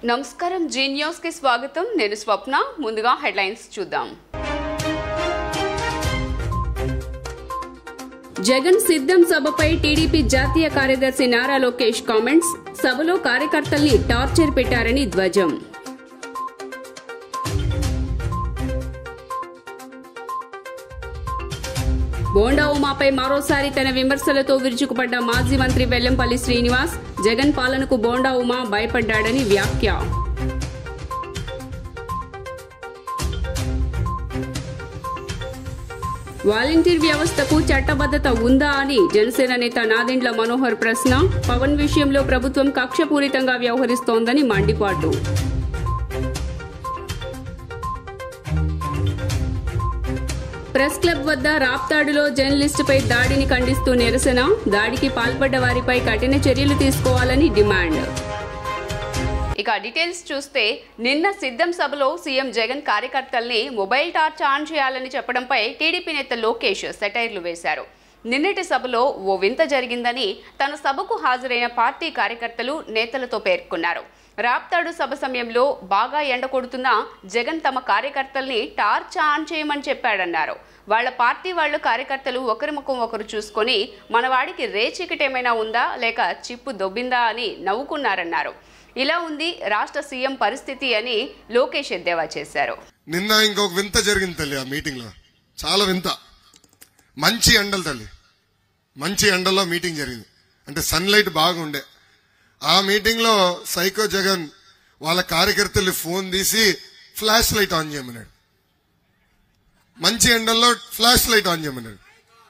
నమస్కారం G news కి స్వాగతం నేను స్వప్న ముందుగా హెడ్లైన్స్ చూద్దాం జగన్ సిద్ధం సభపై టీడీపీ జాతీయ కార్యదర్శి నారా లోకేష్ కామెంట్స్ సభలో కార్యకర్తల్ని టార్చర్ పెట్టారని ధ్వజం బోండా ఉమాపై మరోసారి తన విమర్శలతో విరుచుకుపడ్డ మాజీ మంత్రి వెల్లంపల్లి శ్రీనివాస్ జగన్ పాలనకు బోండా ఉమా భయపడ్డాడని వ్యాఖ్య వాలంటీర్ వ్యవస్థకు చట్టబద్దత ఉందా అని జనసేన నేత నాదెండ్ల మనోహర్ ప్రశ్న పవన్ విషయంలో ప్రభుత్వం కక్షపూరితంగా వ్యవహరిస్తోందని మండిపాటు ప్రెస్ క్లబ్ వద్ద రాప్తాడులో జర్నలిస్టుపై దాడిని ఖండిస్తూ నిరసన దాడికి పాల్పడ్డ వారిపై కఠిన చర్యలు తీసుకోవాలని డిమాండ్ ఇక డీటెయిల్స్ చూస్తే నిన్న సిద్ధం సభలో సీఎం జగన్ కార్యకర్తల్ని మొబైల్ టార్చ్ ఆన్ చేయాలని చెప్పడంపై టీడీపీ నేత లోకేష్ సెటైర్లు వేశారు. నిన్నటి సభలో ఓ వింత జరిగిందని తన సభకు హాజరైన పార్టీ కార్యకర్తలు నేతలతో పేర్కొన్నారు. రాప్తాడు సభ సమయంలో బాగా ఎండ కొడుతున్నా జగన్ తమ కార్యకర్తల్ని టార్చ్ ఆన్ చేయమని చెప్పాడన్నారు. వాళ్ల పార్టీ వాళ్ళు కార్యకర్తలు ఒకరి ముఖం ఒకరు చూసుకొని మనవాడికి రేచీకటి ఏమైనా ఉందా లేక చిప్పు దొబ్బిందా అని నవ్వుకున్నారన్నారు. ఇలా ఉంది రాష్ట్ర సీఎం పరిస్థితి అని లోకేష్ ఎద్దేవా చేశారు. నిన్న ఇంకొక వింత జరిగింది తల్లి. ఆ మీటింగ్ లో చాలా వింత. మంచి ఎండలు తల్లి, మంచి ఎండల్లో మీటింగ్ జరిగింది. అంటే సన్లైట్ బాగుండే. ఆ మీటింగ్ లో సైకో జగన్ వాళ్ళ కార్యకర్తలు ఫోన్ తీసి ఫ్లాష్ లైట్ ఆన్ చేయమన్నాడు. మంచి ఎండల్లో ఫ్లాష్ లైట్ ఆన్ చేయమన్నాడు,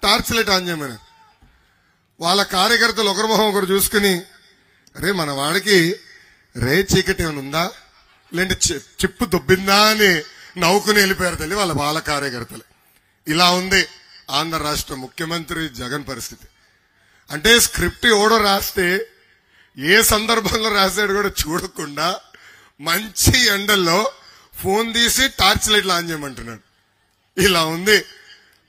టార్చ్ లైట్ ఆన్ చేయమన్నాడు. వాళ్ళ కార్యకర్తలు ఒకరి మొహం ఒకరు చూసుకుని అరే మన వాడికి రే చీకటి ఏమైనా ఉందా లేదంటే చిప్పు దొబ్బిందా అని నవ్వుకుని వెళ్ళిపోయారు తల్లి వాళ్ళ కార్యకర్తలు. ఇలా ఉంది ఆంధ్ర రాష్ట్ర ముఖ్యమంత్రి జగన్ పరిస్థితి. అంటే స్క్రిప్ట్ ఎవడో రాస్తే ఏ సందర్భంలో రాశాడు కూడా చూడకుండా మంచి ఎండల్లో ఫోన్ తీసి టార్చ్ లైట్లు ఆన్ చేయమంటున్నాడు. ఇలా ఉంది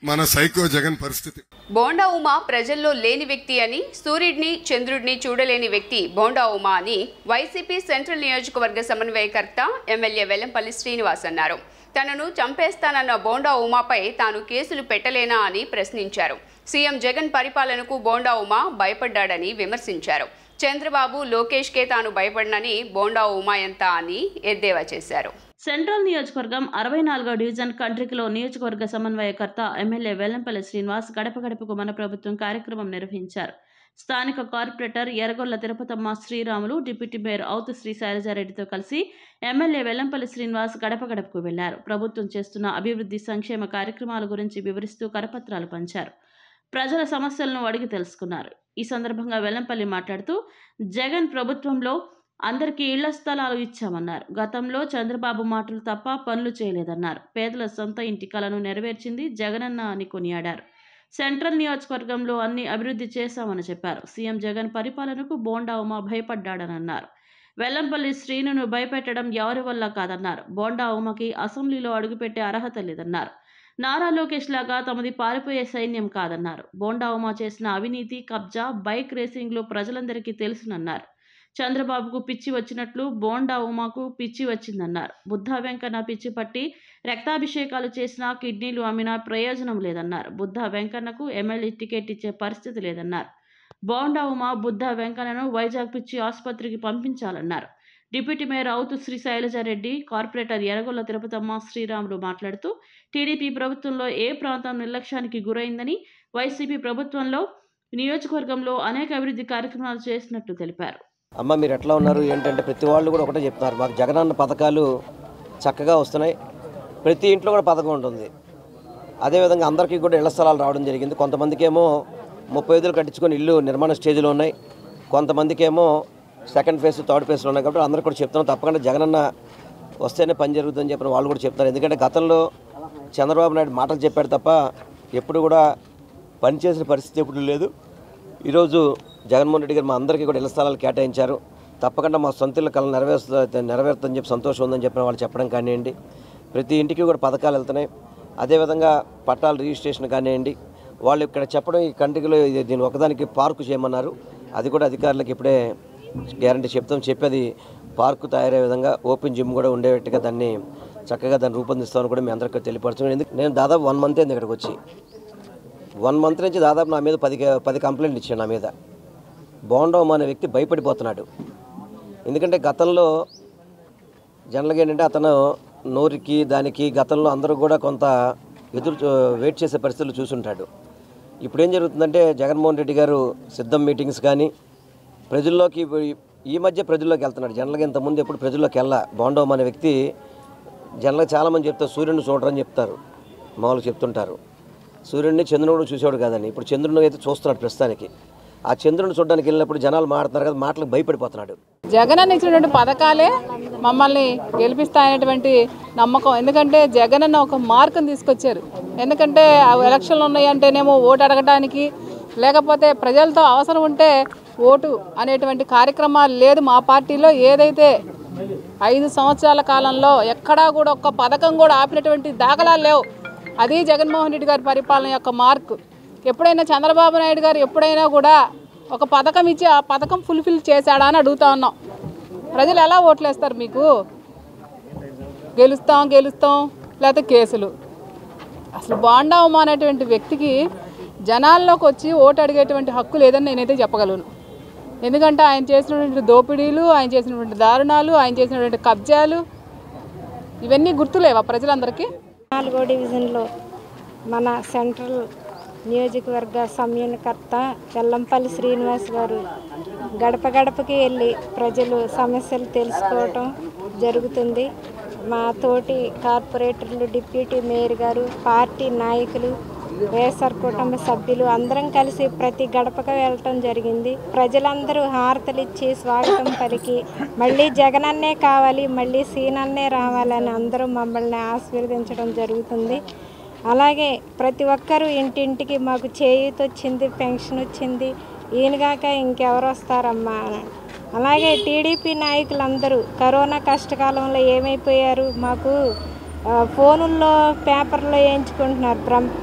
మన సైకో జగన్ పరిస్థితి. బోండా ఉమా ప్రజల్లో లేని వ్యక్తి అని, సూర్యుడిని చంద్రుడిని చూడలేని వ్యక్తి బోండా ఉమా అని వైసీపీ సెంట్రల్ నియోజకవర్గ సమన్వయకర్త ఎమ్మెల్యే వెల్లంపల్లి శ్రీనివాస్ అన్నారు. తనను చంపేస్తానన్న బోండా ఉమాపై తాను కేసులు పెట్టలేనా అని ప్రశ్నించారు. సీఎం జగన్ పరిపాలనకు బోండా ఉమా భయపడ్డాడని విమర్శించారు. చంద్రబాబు లోకేష్ కే తాను భయపడినని బోండా ఉమా ఎంత అని ఎద్దేవా చేశారు. సెంట్రల్ నియోజకవర్గం 64వ డివిజన్ కంట్రికలో నియోజకవర్గ సమన్వయకర్త ఎమ్మెల్యే వెల్లంపల్లి శ్రీనివాస్ గడప గడపకు మన ప్రభుత్వం కార్యక్రమం నిర్వహించారు. స్థానిక corporator Erragolla Tirupatamma Sriramulu, deputy mayor అవుతు శ్రీ శైలజారెడ్డితో కలిసి ఎమ్మెల్యే వెల్లంపల్లి శ్రీనివాస్ గడప గడపకు వెళ్లారు. ప్రభుత్వం చేస్తున్న అభివృద్ధి సంక్షేమ కార్యక్రమాల గురించి వివరిస్తూ కరపత్రాలు పంచారు. ప్రజల సమస్యలను అడిగి తెలుసుకున్నారు. ఈ సందర్భంగా వెల్లంపల్లి మాట్లాడుతూ జగన్ ప్రభుత్వంలో అందరికీ ఇళ్ల స్థలాలు ఇచ్చామన్నారు. గతంలో చంద్రబాబు మాటలు తప్ప పనులు చేయలేదన్నారు. పేదల సొంత ఇంటి కలను నెరవేర్చింది జగనన్న అని కొనియాడారు. సెంట్రల్ నియోజకవర్గంలో అన్ని అభివృద్ధి చేశామని చెప్పారు. సీఎం జగన్ పరిపాలనకు బోండా ఉమా భయపడ్డాడని అన్నారు. వెల్లంపల్లి శ్రీనును భయపెట్టడం ఎవరి వల్ల కాదన్నారు. బోండా ఉమకి అసెంబ్లీలో అడుగుపెట్టే అర్హత లేదన్నారు. నారా లోకేష్ లాగా తమది పారిపోయే సైన్యం కాదన్నారు. బోండా ఉమా చేసిన అవినీతి, కబ్జా, బైక్ రేసింగ్లో ప్రజలందరికీ తెలుసునన్నారు. చంద్రబాబుకు పిచ్చి వచ్చినట్లు బోండా ఉమాకు పిచ్చి వచ్చిందన్నారు. బుద్ధా వెంకన్న పిచ్చి పట్టి రక్తాభిషేకాలు చేసినా, కిడ్నీలు అమ్మినా ప్రయోజనం లేదన్నారు. బుద్ధా వెంకన్నకు ఎమ్మెల్యే టికెట్ ఇచ్చే పరిస్థితి లేదన్నారు. బోండా ఉమా బుద్ధా వెంకన్నను వైజాగ్ పిచ్చి ఆసుపత్రికి పంపించాలన్నారు. డిప్యూటీ మేయర్ అవుతు శ్రీ శైలజారెడ్డి, కార్పొరేటర్ ఎర్రగొల్ల తిరుపతమ్మ శ్రీరాములు మాట్లాడుతూ టీడీపీ ప్రభుత్వంలో ఏ ప్రాంతం నిర్లక్ష్యానికి గురైందని, వైసీపీ ప్రభుత్వంలో నియోజకవర్గంలో అనేక అభివృద్ధి కార్యక్రమాలు చేసినట్టు తెలిపారు. అమ్మ మీరు ఎట్లా ఉన్నారు ఏంటంటే ప్రతి వాళ్ళు కూడా ఒకటే చెప్తున్నారు, మాకు జగనన్న పథకాలు చక్కగా వస్తున్నాయి, ప్రతి ఇంట్లో కూడా పథకం ఉంటుంది. అదేవిధంగా అందరికీ కూడా ఇళ్ల స్థలాలు రావడం జరిగింది. కొంతమందికి ఏమో 35 కట్టించుకొని ఇల్లు నిర్మాణ స్టేజ్లో ఉన్నాయి, కొంతమందికి ఏమో సెకండ్ ఫేజ్ థర్డ్ ఫేజ్లో ఉన్నాయి. కాబట్టి అందరూ కూడా చెప్తున్నాం తప్పకుండా జగనన్న వస్తేనే పని జరుగుతుందని చెప్పిన వాళ్ళు కూడా చెప్తారు. ఎందుకంటే గతంలో చంద్రబాబు నాయుడు మాటలు చెప్పాడు తప్ప ఎప్పుడు కూడా పనిచేసిన పరిస్థితి ఎప్పుడు లేదు. ఈరోజు జగన్మోహన్ రెడ్డి గారు మా అందరికీ కూడా ఇళ్ల స్థలాలు కేటాయించారు. తప్పకుండా మా సొంత ఇళ్ళ కళ నెరవేరుతుందని చెప్పి సంతోషం ఉందని చెప్పిన వాళ్ళు చెప్పడం కానివ్వండి, ప్రతి ఇంటికి కూడా పథకాలు వెళ్తున్నాయి. అదేవిధంగా పట్టాల రిజిస్ట్రేషన్ కానివ్వండి, వాళ్ళు ఇక్కడ చెప్పడం ఈ కంటికిలో దీని ఒకదానికి పార్కు చేయమన్నారు. అది కూడా అధికారులకు ఇప్పుడే గ్యారంటీ చెప్తాం, చెప్పేది పార్కు తయారయ్యే విధంగా ఓపెన్ జిమ్ కూడా ఉండేట్టుగా దాన్ని చక్కగా దాన్ని రూపొందిస్తామని కూడా మీ అందరికీ తెలియపరచడం. నేను దాదాపు 1 మంత్ అయింది ఇక్కడికి వచ్చి. 1 మంత్ నుంచి దాదాపు నా మీద 10 కంప్లైంట్లు ఇచ్చాను. నా మీద బోండవం అనే వ్యక్తి భయపడిపోతున్నాడు. ఎందుకంటే గతంలో జనరల్గా ఏంటంటే అతను నోరికి దానికి గతంలో అందరూ కూడా కొంత వెయిట్ చేసే పరిస్థితులు చూసుంటాడు. ఇప్పుడు ఏం జరుగుతుందంటే జగన్మోహన్ రెడ్డి గారు సిద్ధం మీటింగ్స్ కానీ ప్రజల్లోకి ఈ మధ్య ప్రజల్లోకి వెళ్తున్నాడు. జనరల్గా ఇంతకుముందు ఎప్పుడు ప్రజల్లోకి బోండవం అనే వ్యక్తి జనరల్గా చాలామంది చెప్తారు సూర్యుడిని చూడరని చెప్తారు, మామూలుగా చెప్తుంటారు. సూర్యుడిని చంద్రుడు చూసేవాడు కాదని. ఇప్పుడు చంద్రుడిని అయితే చూస్తున్నాడు ప్రస్తుతానికి. ఆ చంద్రుడిని చూడడానికి వెళ్ళినప్పుడు జనాలు మాట్లాడుతున్నారు కదా, మాటలకు భయపడిపోతున్నాడు. జగన్ అన్న ఇచ్చినటువంటి పథకాలే మమ్మల్ని గెలిపిస్తాయనేటువంటి నమ్మకం. ఎందుకంటే జగన్ అన్న ఒక మార్కుని తీసుకొచ్చారు. ఎందుకంటే ఎలక్షన్లు ఉన్నాయంటేనేమో ఓటు అడగడానికి, లేకపోతే ప్రజలతో అవసరం ఉంటే ఓటు అనేటువంటి కార్యక్రమాలు లేదు మా పార్టీలో. ఏదైతే 5 సంవత్సరాల కాలంలో ఎక్కడా కూడా ఒక్క పథకం కూడా ఆపినటువంటి దాఖలాలు లేవు. అది జగన్మోహన్ రెడ్డి గారి పరిపాలన యొక్క మార్కు. ఎప్పుడైనా చంద్రబాబు నాయుడు గారు ఎప్పుడైనా కూడా ఒక పథకం ఇచ్చి ఆ పథకం ఫుల్ఫిల్ చేశాడా అని అడుగుతా ఉన్నాం. ప్రజలు ఎలా ఓట్లేస్తారు మీకు? గెలుస్తాం లేకపోతే కేసులు. అసలు బోండవం అనేటువంటి వ్యక్తికి జనాల్లోకి వచ్చి ఓటు అడిగేటువంటి హక్కు లేదని నేనైతే చెప్పగలను. ఎందుకంటే ఆయన చేసినటువంటి దోపిడీలు, ఆయన చేసినటువంటి దారుణాలు, ఆయన చేసినటువంటి కబ్జాలు ఇవన్నీ గుర్తులేవా ప్రజలందరికీ? 4వ డివిజన్లో మన సెంట్రల్ నియోజకవర్గ సమన్వయకర్త వెల్లంపల్లి శ్రీనివాస్ గారు గడప గడపకి వెళ్ళి ప్రజలు సమస్యలు తెలుసుకోవటం జరుగుతుంది. మా తోటి కార్పొరేటర్లు, డిప్యూటీ మేయర్ గారు, పార్టీ నాయకులు, వైఎస్ఆర్ కుటుంబ సభ్యులు అందరం కలిసి ప్రతి గడపకు వెళ్ళటం జరిగింది. ప్రజలందరూ హారతలిచ్చి స్వాగతం పలికి మళ్ళీ జగనన్నే కావాలి, మళ్ళీ సీనన్నే రావాలని అందరూ మమ్మల్ని ఆశీర్వదించడం జరుగుతుంది. అలాగే ప్రతి ఒక్కరూ ఇంటింటికి మాకు చేయూత వచ్చింది, పెన్షన్ వచ్చింది, ఈయనగాక ఇంకెవరు వస్తారమ్మా అని. అలాగే టీడీపీ నాయకులందరూ కరోనా కష్టకాలంలో ఏమైపోయారు, మాకు ఫోనుల్లో పేపర్లో వేయించుకుంటున్నారు.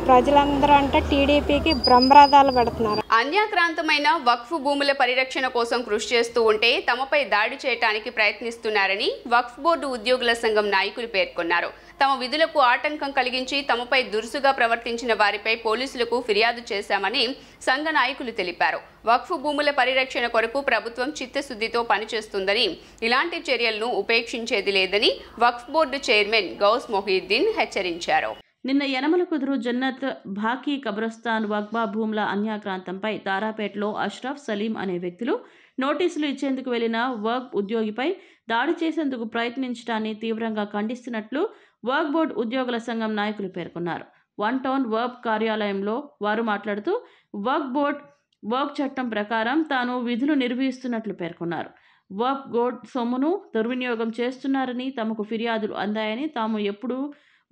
ప్రజలందరూ అంటే టీడీపీకి బ్రహ్మరథాలు పడుతున్నారు. అన్యాక్రాంతమైన వక్ఫ్ భూముల పరిరక్షణ కోసం కృషి చేస్తూ ఉంటే తమపై దాడి చేయడానికి ప్రయత్నిస్తున్నారని వక్ఫ్ బోర్డు ఉద్యోగుల సంఘం నాయకులు పేర్కొన్నారు. తమ విధులకు ఆటంకం కలిగించి తమపై దురుసుగా ప్రవర్తించిన వారిపై పోలీసులకు ఫిర్యాదు చేశామని సంఘ నాయకులు తెలిపారు. వక్ఫ్ భూముల పరిరక్షణ కొరకు ప్రభుత్వం చిత్తశుద్ధితో పనిచేస్తుందని, ఇలాంటి చర్యలను ఉపేక్షించేది లేదని వక్ఫ్ బోర్డు చైర్మన్ గౌస్ మొహీద్దీన్ హెచ్చరించారు. నిన్న యనమల కుదురు జన్నత్ భాకీ కబ్రస్థాన్ వక్బా భూముల అన్యాక్రాంతంపై తారాపేటలో అష్రఫ్, సలీం అనే వ్యక్తులు నోటీసులు ఇచ్చేందుకు వెళ్లిన వర్క్ ఉద్యోగిపై దాడి చేసేందుకు ప్రయత్నించడాన్ని తీవ్రంగా ఖండిస్తున్నట్లు వర్క్ బోర్డు ఉద్యోగుల సంఘం నాయకులు పేర్కొన్నారు. 1 టౌన్ వర్క్ కార్యాలయంలో వారు మాట్లాడుతూ వర్క్ చట్టం ప్రకారం తాను విధులు నిర్వహిస్తున్నట్లు పేర్కొన్నారు. వర్క్ బోర్డు సొమ్మును దుర్వినియోగం చేస్తున్నారని, తమకు ఫిర్యాదులు అందాయని, తాము ఎప్పుడూ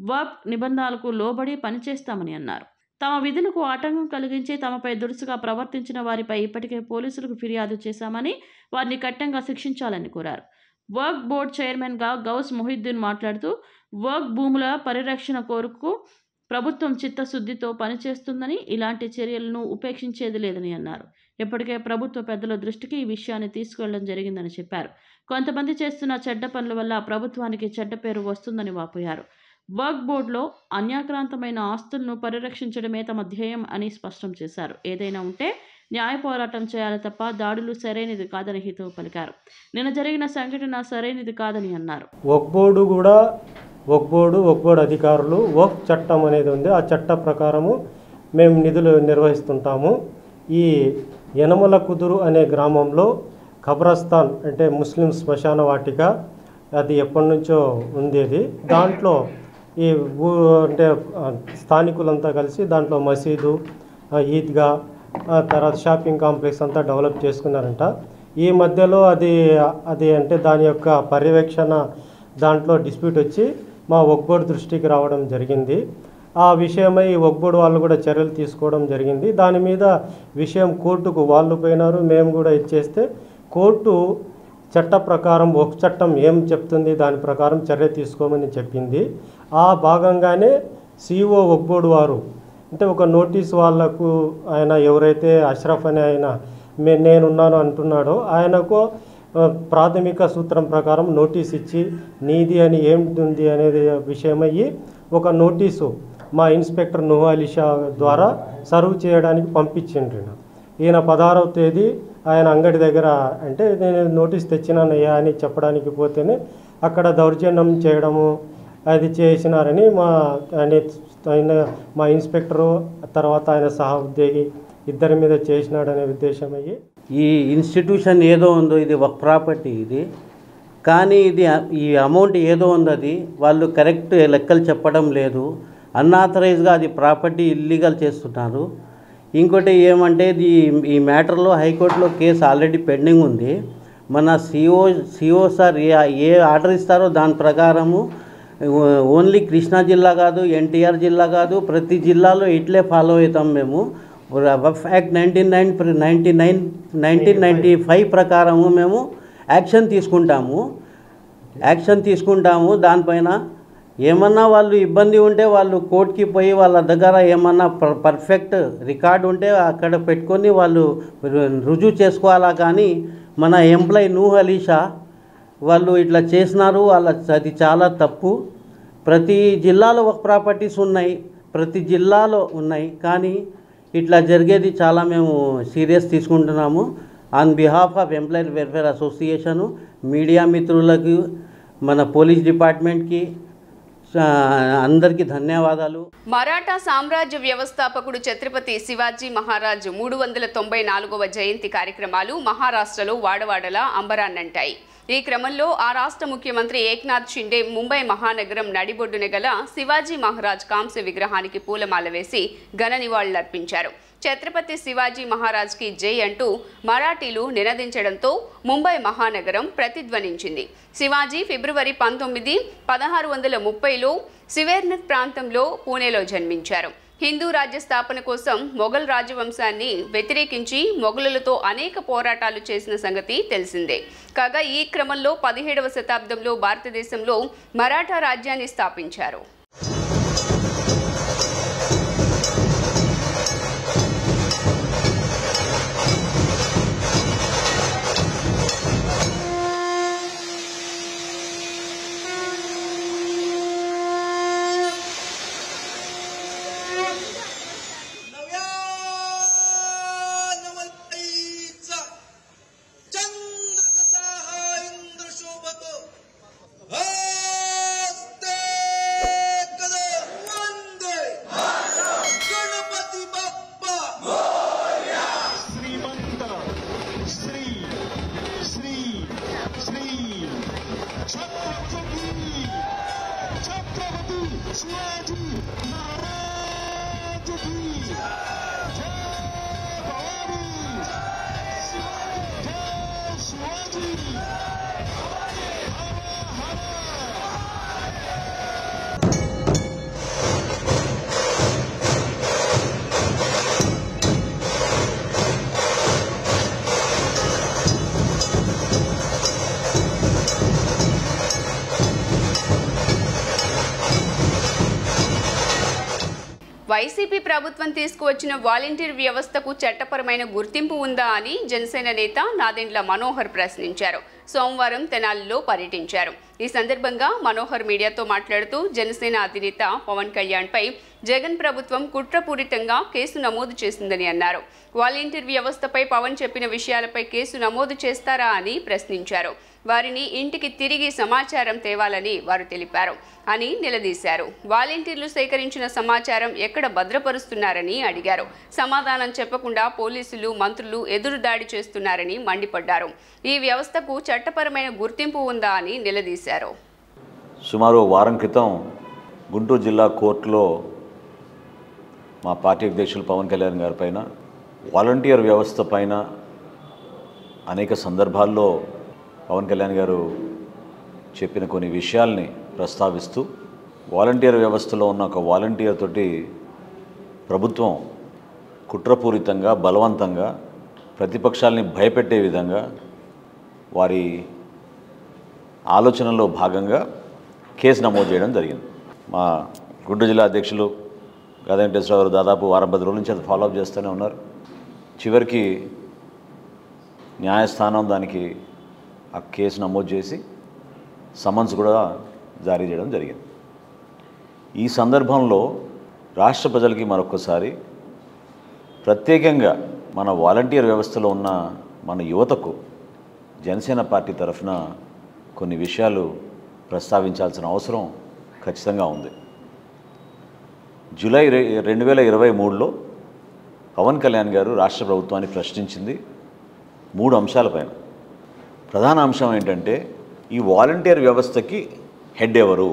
వర్క్ నిబంధనలకు లోబడి పనిచేస్తామని అన్నారు. తమ విధులకు ఆటంకం కలిగించి తమపై దురుసుగా ప్రవర్తించిన వారిపై ఇప్పటికే పోలీసులకు ఫిర్యాదు చేశామని, వారిని కఠినంగా శిక్షించాలని కోరారు. వర్క్ బోర్డు చైర్మన్గా గౌస్ మొహీద్దీన్ మాట్లాడుతూ వర్క్ భూముల పరిరక్షణ కొరకు ప్రభుత్వం చిత్తశుద్ధితో పనిచేస్తుందని, ఇలాంటి చర్యలను ఉపేక్షించేది లేదని అన్నారు. ఇప్పటికే ప్రభుత్వ పెద్దల దృష్టికి ఈ విషయాన్ని తీసుకెళ్లడం జరిగిందని చెప్పారు. కొంతమంది చేస్తున్న చెడ్డ పనుల వల్ల ప్రభుత్వానికి చెడ్డ పేరు వస్తుందని వాపోయారు. వర్క్ బోర్డులో అన్యాక్రాంతమైన ఆస్తులను పరిరక్షించడమే తమ ధ్యేయం అని స్పష్టం చేశారు. ఏదైనా ఉంటే న్యాయ పోరాటం చేయాలి తప్ప దాడులు సరైనది కాదని హితవు పలికారు. నిన్న జరిగిన సంఘటన సరైనది కాదని అన్నారు. వర్క్ బోర్డు అధికారులు వర్క్ చట్టం అనేది ఉంది. ఆ చట్ట ప్రకారము మేము నిధులు నిర్వహిస్తుంటాము. ఈ యనమల కుదురు అనే గ్రామంలో ఖబ్రస్థాన్ అంటే ముస్లిం శ్మశాన వాటిక అది ఎప్పటి నుంచో ఉండేది. దాంట్లో ఈ అంటే స్థానికులంతా కలిసి దాంట్లో మసీదు, ఈద్గా, తర్వాత షాపింగ్ కాంప్లెక్స్ అంతా డెవలప్ చేసుకున్నారంట. ఈ మధ్యలో అది అంటే దాని యొక్క పర్యవేక్షణ దాంట్లో డిస్ప్యూట్ వచ్చి మా వర్క్ బోర్డు దృష్టికి రావడం జరిగింది. ఆ విషయమై వర్క్ బోర్డు వాళ్ళు కూడా చర్యలు తీసుకోవడం జరిగింది. దాని మీద విషయం కోర్టుకు వాళ్ళు పోయినారు, మేము కూడా ఇచ్చేస్తే కోర్టు చట్ట ప్రకారం వర్క్ చట్టం ఏం చెప్తుంది దాని ప్రకారం చర్య తీసుకోమని చెప్పింది. ఆ భాగంగానే సిఇఓ వర్క్ బోర్డు వారు అంటే ఒక నోటీస్ వాళ్లకు ఆయన ఎవరైతే అష్రఫ్ అనే ఆయన నేనున్నాను అంటున్నాడో ఆయనకు ప్రాథమిక సూత్రం ప్రకారం నోటీస్ ఇచ్చి నీది అని ఏమిటి అనేది విషయమయ్యి ఒక నోటీసు మా ఇన్స్పెక్టర్ నూహ్ అలీ షా ద్వారా సర్వ్ చేయడానికి పంపించిండ్రు. ఈయన 16వ తేదీ ఆయన అంగడి దగ్గర అంటే నేను నోటీస్ తెచ్చినానయ్యా అని చెప్పడానికి పోతేనే అక్కడ దౌర్జన్యం చేయడము అది చేసినారని మా ఇన్స్పెక్టరు తర్వాత ఆయన సహా ఉద్యోగి ఇద్దరి మీద చేసినాడనే ఉద్దేశం అయ్యి ఈ ఇన్స్టిట్యూషన్ ఏదో ఉందో ఇది ఒక ప్రాపర్టీ ఇది, కానీ ఇది ఈ అమౌంట్ ఏదో ఉంది అది వాళ్ళు కరెక్ట్ లెక్కలు చెప్పడం లేదు, అన్ఆథరైజ్గా అది ప్రాపర్టీ ఇల్లీగల్ చేస్తున్నారు. ఇంకోటి ఏమంటే ఈ మ్యాటర్లో హైకోర్టులో కేసు ఆల్రెడీ పెండింగ్ ఉంది. మన సిఓ సార్ ఏ ఆర్డర్ ఇస్తారో దాని ప్రకారము ఓన్లీ కృష్ణా జిల్లా కాదు, ఎన్టీఆర్ జిల్లా కాదు, ప్రతి జిల్లాలో ఇట్లే ఫాలో అవుతాం మేము. యాక్ట్ 1995 ప్రకారము మేము యాక్షన్ తీసుకుంటాము. దానిపైన ఏమన్నా వాళ్ళు ఇబ్బంది ఉంటే వాళ్ళు కోర్టుకి పోయి వాళ్ళ దగ్గర ఏమన్నా పర్ఫెక్ట్ రికార్డు ఉంటే అక్కడ పెట్టుకొని వాళ్ళు రుజువు చేసుకోవాలా. కానీ మన ఎంప్లాయీ నూహ్ అలీ షా వాళ్ళు ఇట్లా చేసినారు, అది చాలా తప్పు. ప్రతి జిల్లాలో ఒక ప్రాపర్టీస్ ఉన్నాయి, కానీ ఇట్లా జరిగేది చాలా మేము సీరియస్ తీసుకుంటున్నాము. On behalf of employee welfare association, media మిత్రులకు, మన పోలీస్ డిపార్ట్మెంట్కి అందరికీ ధన్యవాదాలు. మరాఠా సామ్రాజ్య వ్యవస్థాపకుడు ఛత్రపతి శివాజీ మహారాజ్ 394వ జయంతి కార్యక్రమాలు మహారాష్ట్రలో వాడవాడలా అంబరాన్నంటాయి. ఈ క్రమంలో ఆ రాష్ట్ర ముఖ్యమంత్రి ఏక్నాథ్ షిండే ముంబై మహానగరం నడిబొడ్డున గల శివాజీ మహారాజ్ కాంస్య విగ్రహానికి పూలమాల వేసి ఘన నివాళులర్పించారు. ఛత్రపతి శివాజీ మహారాజ్కి జై అంటూ మరాఠీలు నినదించడంతో ముంబై మహానగరం ప్రతిధ్వనించింది. శివాజీ ఫిబ్రవరి 19, 1630లో సివేర్నత్ ప్రాంతంలో పూణేలో జన్మించారు. హిందూ రాజ్య స్థాపన కోసం మొఘల్ రాజవంశాన్ని వ్యతిరేకించి మొఘలులతో అనేక పోరాటాలు చేసిన సంగతి తెలిసిందే. కాగా ఈ క్రమంలో 17వ శతాబ్దంలో భారతదేశంలో మరాఠా రాజ్యాన్ని స్థాపించారు. వైసీపీ ప్రభుత్వం తీసుకువచ్చిన వాలంటీర్ వ్యవస్థకు చట్టపరమైన గుర్తింపు ఉందా అని జనసేన నేత నాదెండ్ల మనోహర్ ప్రశ్నించారు. సోమవారం తెనాలిలో పర్యటించారు. ఈ సందర్భంగా మనోహర్ మీడియాతో మాట్లాడుతూ జనసేన అధినేత పవన్ కళ్యాణ్పై జగన్ ప్రభుత్వం కుట్రపూరితంగా కేసు నమోదు చేసిందని అన్నారు. వాలంటీర్ వ్యవస్థపై పవన్ చెప్పిన విషయాలపై కేసు నమోదు చేస్తారా అని ప్రశ్నించారు. వారిని ఇంటికి తిరిగి సమాచారం తేవాలని వారు తెలిపారు అని నిలదీశారు. వాలంటీర్లు సేకరించిన సమాచారం ఎక్కడ భద్రపరుస్తున్నారని అడిగారు. సమాధానం చెప్పకుండా పోలీసులు, మంత్రులు ఎదురుదాడి చేస్తున్నారని మండిపడ్డారు. ఈ వ్యవస్థకు చట్టపరమైన గుర్తింపు ఉందా అని నిలదీశారు. సుమారు వారం క్రితం గుంటూరు జిల్లా కోర్టులో మా పార్టీ అధ్యక్షులు పవన్ కళ్యాణ్ గారి పైన వాలంటీర్ వ్యవస్థ పైన అనేక సందర్భాల్లో పవన్ కళ్యాణ్ గారు చెప్పిన కొన్ని విషయాల్ని ప్రస్తావిస్తూ వాలంటీర్ వ్యవస్థలో ఉన్న ఒక వాలంటీర్ తోటి ప్రభుత్వం కుట్రపూరితంగా, బలవంతంగా ప్రతిపక్షాలని భయపెట్టే విధంగా వారి ఆలోచనలో భాగంగా కేసు నమోదు చేయడం జరిగింది. మా గుంటూరు జిల్లా అధ్యక్షులు గదా వెంకటేశ్వరరావు గారు దాదాపు 10 రోజుల నుంచి అది ఫాలోఅప్ చేస్తూనే ఉన్నారు. చివరికి న్యాయస్థానం దానికి ఆ కేసు నమోదు చేసి సమన్స్ కూడా జారీ చేయడం జరిగింది. ఈ సందర్భంలో రాష్ట్ర ప్రజలకి మరొకసారి ప్రత్యేకంగా మన వాలంటీర్ వ్యవస్థలో ఉన్న మన యువతకు జనసేన పార్టీ తరఫున కొన్ని విషయాలు ప్రస్తావించాల్సిన అవసరం ఖచ్చితంగా ఉంది. జూలై 2023లో పవన్ కళ్యాణ్ గారు రాష్ట్ర ప్రభుత్వాన్ని ప్రశ్నించింది 3 అంశాలపైన. ప్రధాన అంశం ఏంటంటే ఈ వాలంటీర్ వ్యవస్థకి హెడ్ ఎవరు,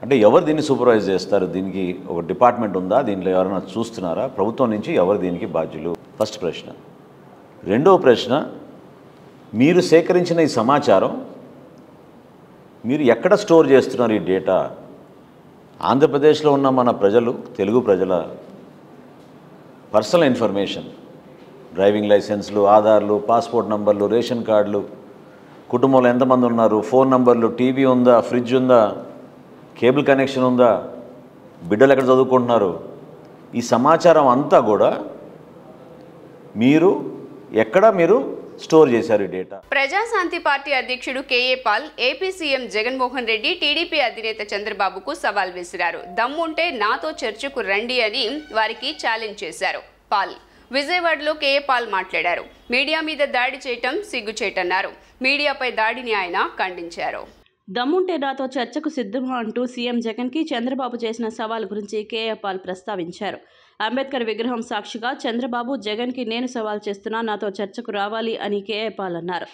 అంటే ఎవరు దీన్ని సూపర్వైజ్ చేస్తారు, దీనికి ఒక డిపార్ట్మెంట్ ఉందా, దీంట్లో ఎవరైనా చూస్తున్నారా, ప్రభుత్వం నుంచి ఎవరు దీనికి బాధ్యులు, ఫస్ట్ ప్రశ్న. రెండవ ప్రశ్న, మీరు సేకరించిన ఈ సమాచారం మీరు ఎక్కడ స్టోర్ చేస్తున్నారు ఈ డేటా? ఆంధ్రప్రదేశ్లో ఉన్న మన ప్రజలు, తెలుగు ప్రజల పర్సనల్ ఇన్ఫర్మేషన్, డ్రైవింగ్ లైసెన్స్లు, ఆధార్లు, పాస్పోర్ట్ నంబర్లు, రేషన్ కార్డులు, కుటుంబంలో ఎంతమంది ఉన్నారు, ఫోన్ నంబర్లు, టీవీ ఉందా, ఫ్రిడ్జ్ ఉందా, కేబుల్ కనెక్షన్ ఉందా, బిడ్డలు ఎక్కడ చదువుకుంటున్నారు, ఈ సమాచారం అంతా కూడా మీరు ఎక్కడ స్టోర్ చేశారు ఈ డేటా? ప్రజాశాంతి పార్టీ అధ్యక్షుడు KA Paul AP CM Jaganmohan Reddy TDP అధినేత చంద్రబాబుకు సవాల్ విసిరారు. దమ్ముంటే నాతో చర్చకు రండి అని వారికి ఛాలెంజ్ చేశారు. పాల్ విజయవాడలో కేఏ పాల్ మాట్లాడారు. మీడియా మీద దాడి చేయటం సిగ్గుచేటన్నారు. మీడియాపై దాడిని ఆయన ఖండించారు. దమ్ముంటే నాతో చర్చకు సిద్ధమా అంటూ సీఎం జగన్కి చంద్రబాబు చేసిన సవాల్ గురించి కేఏ పాల్ ప్రస్తావించారు. అంబేద్కర్ విగ్రహం సాక్షిగా చంద్రబాబు జగన్కి నేను సవాల్ చేస్తున్నా, నాతో చర్చకు రావాలి అని కేఏ పాల్ అన్నారు.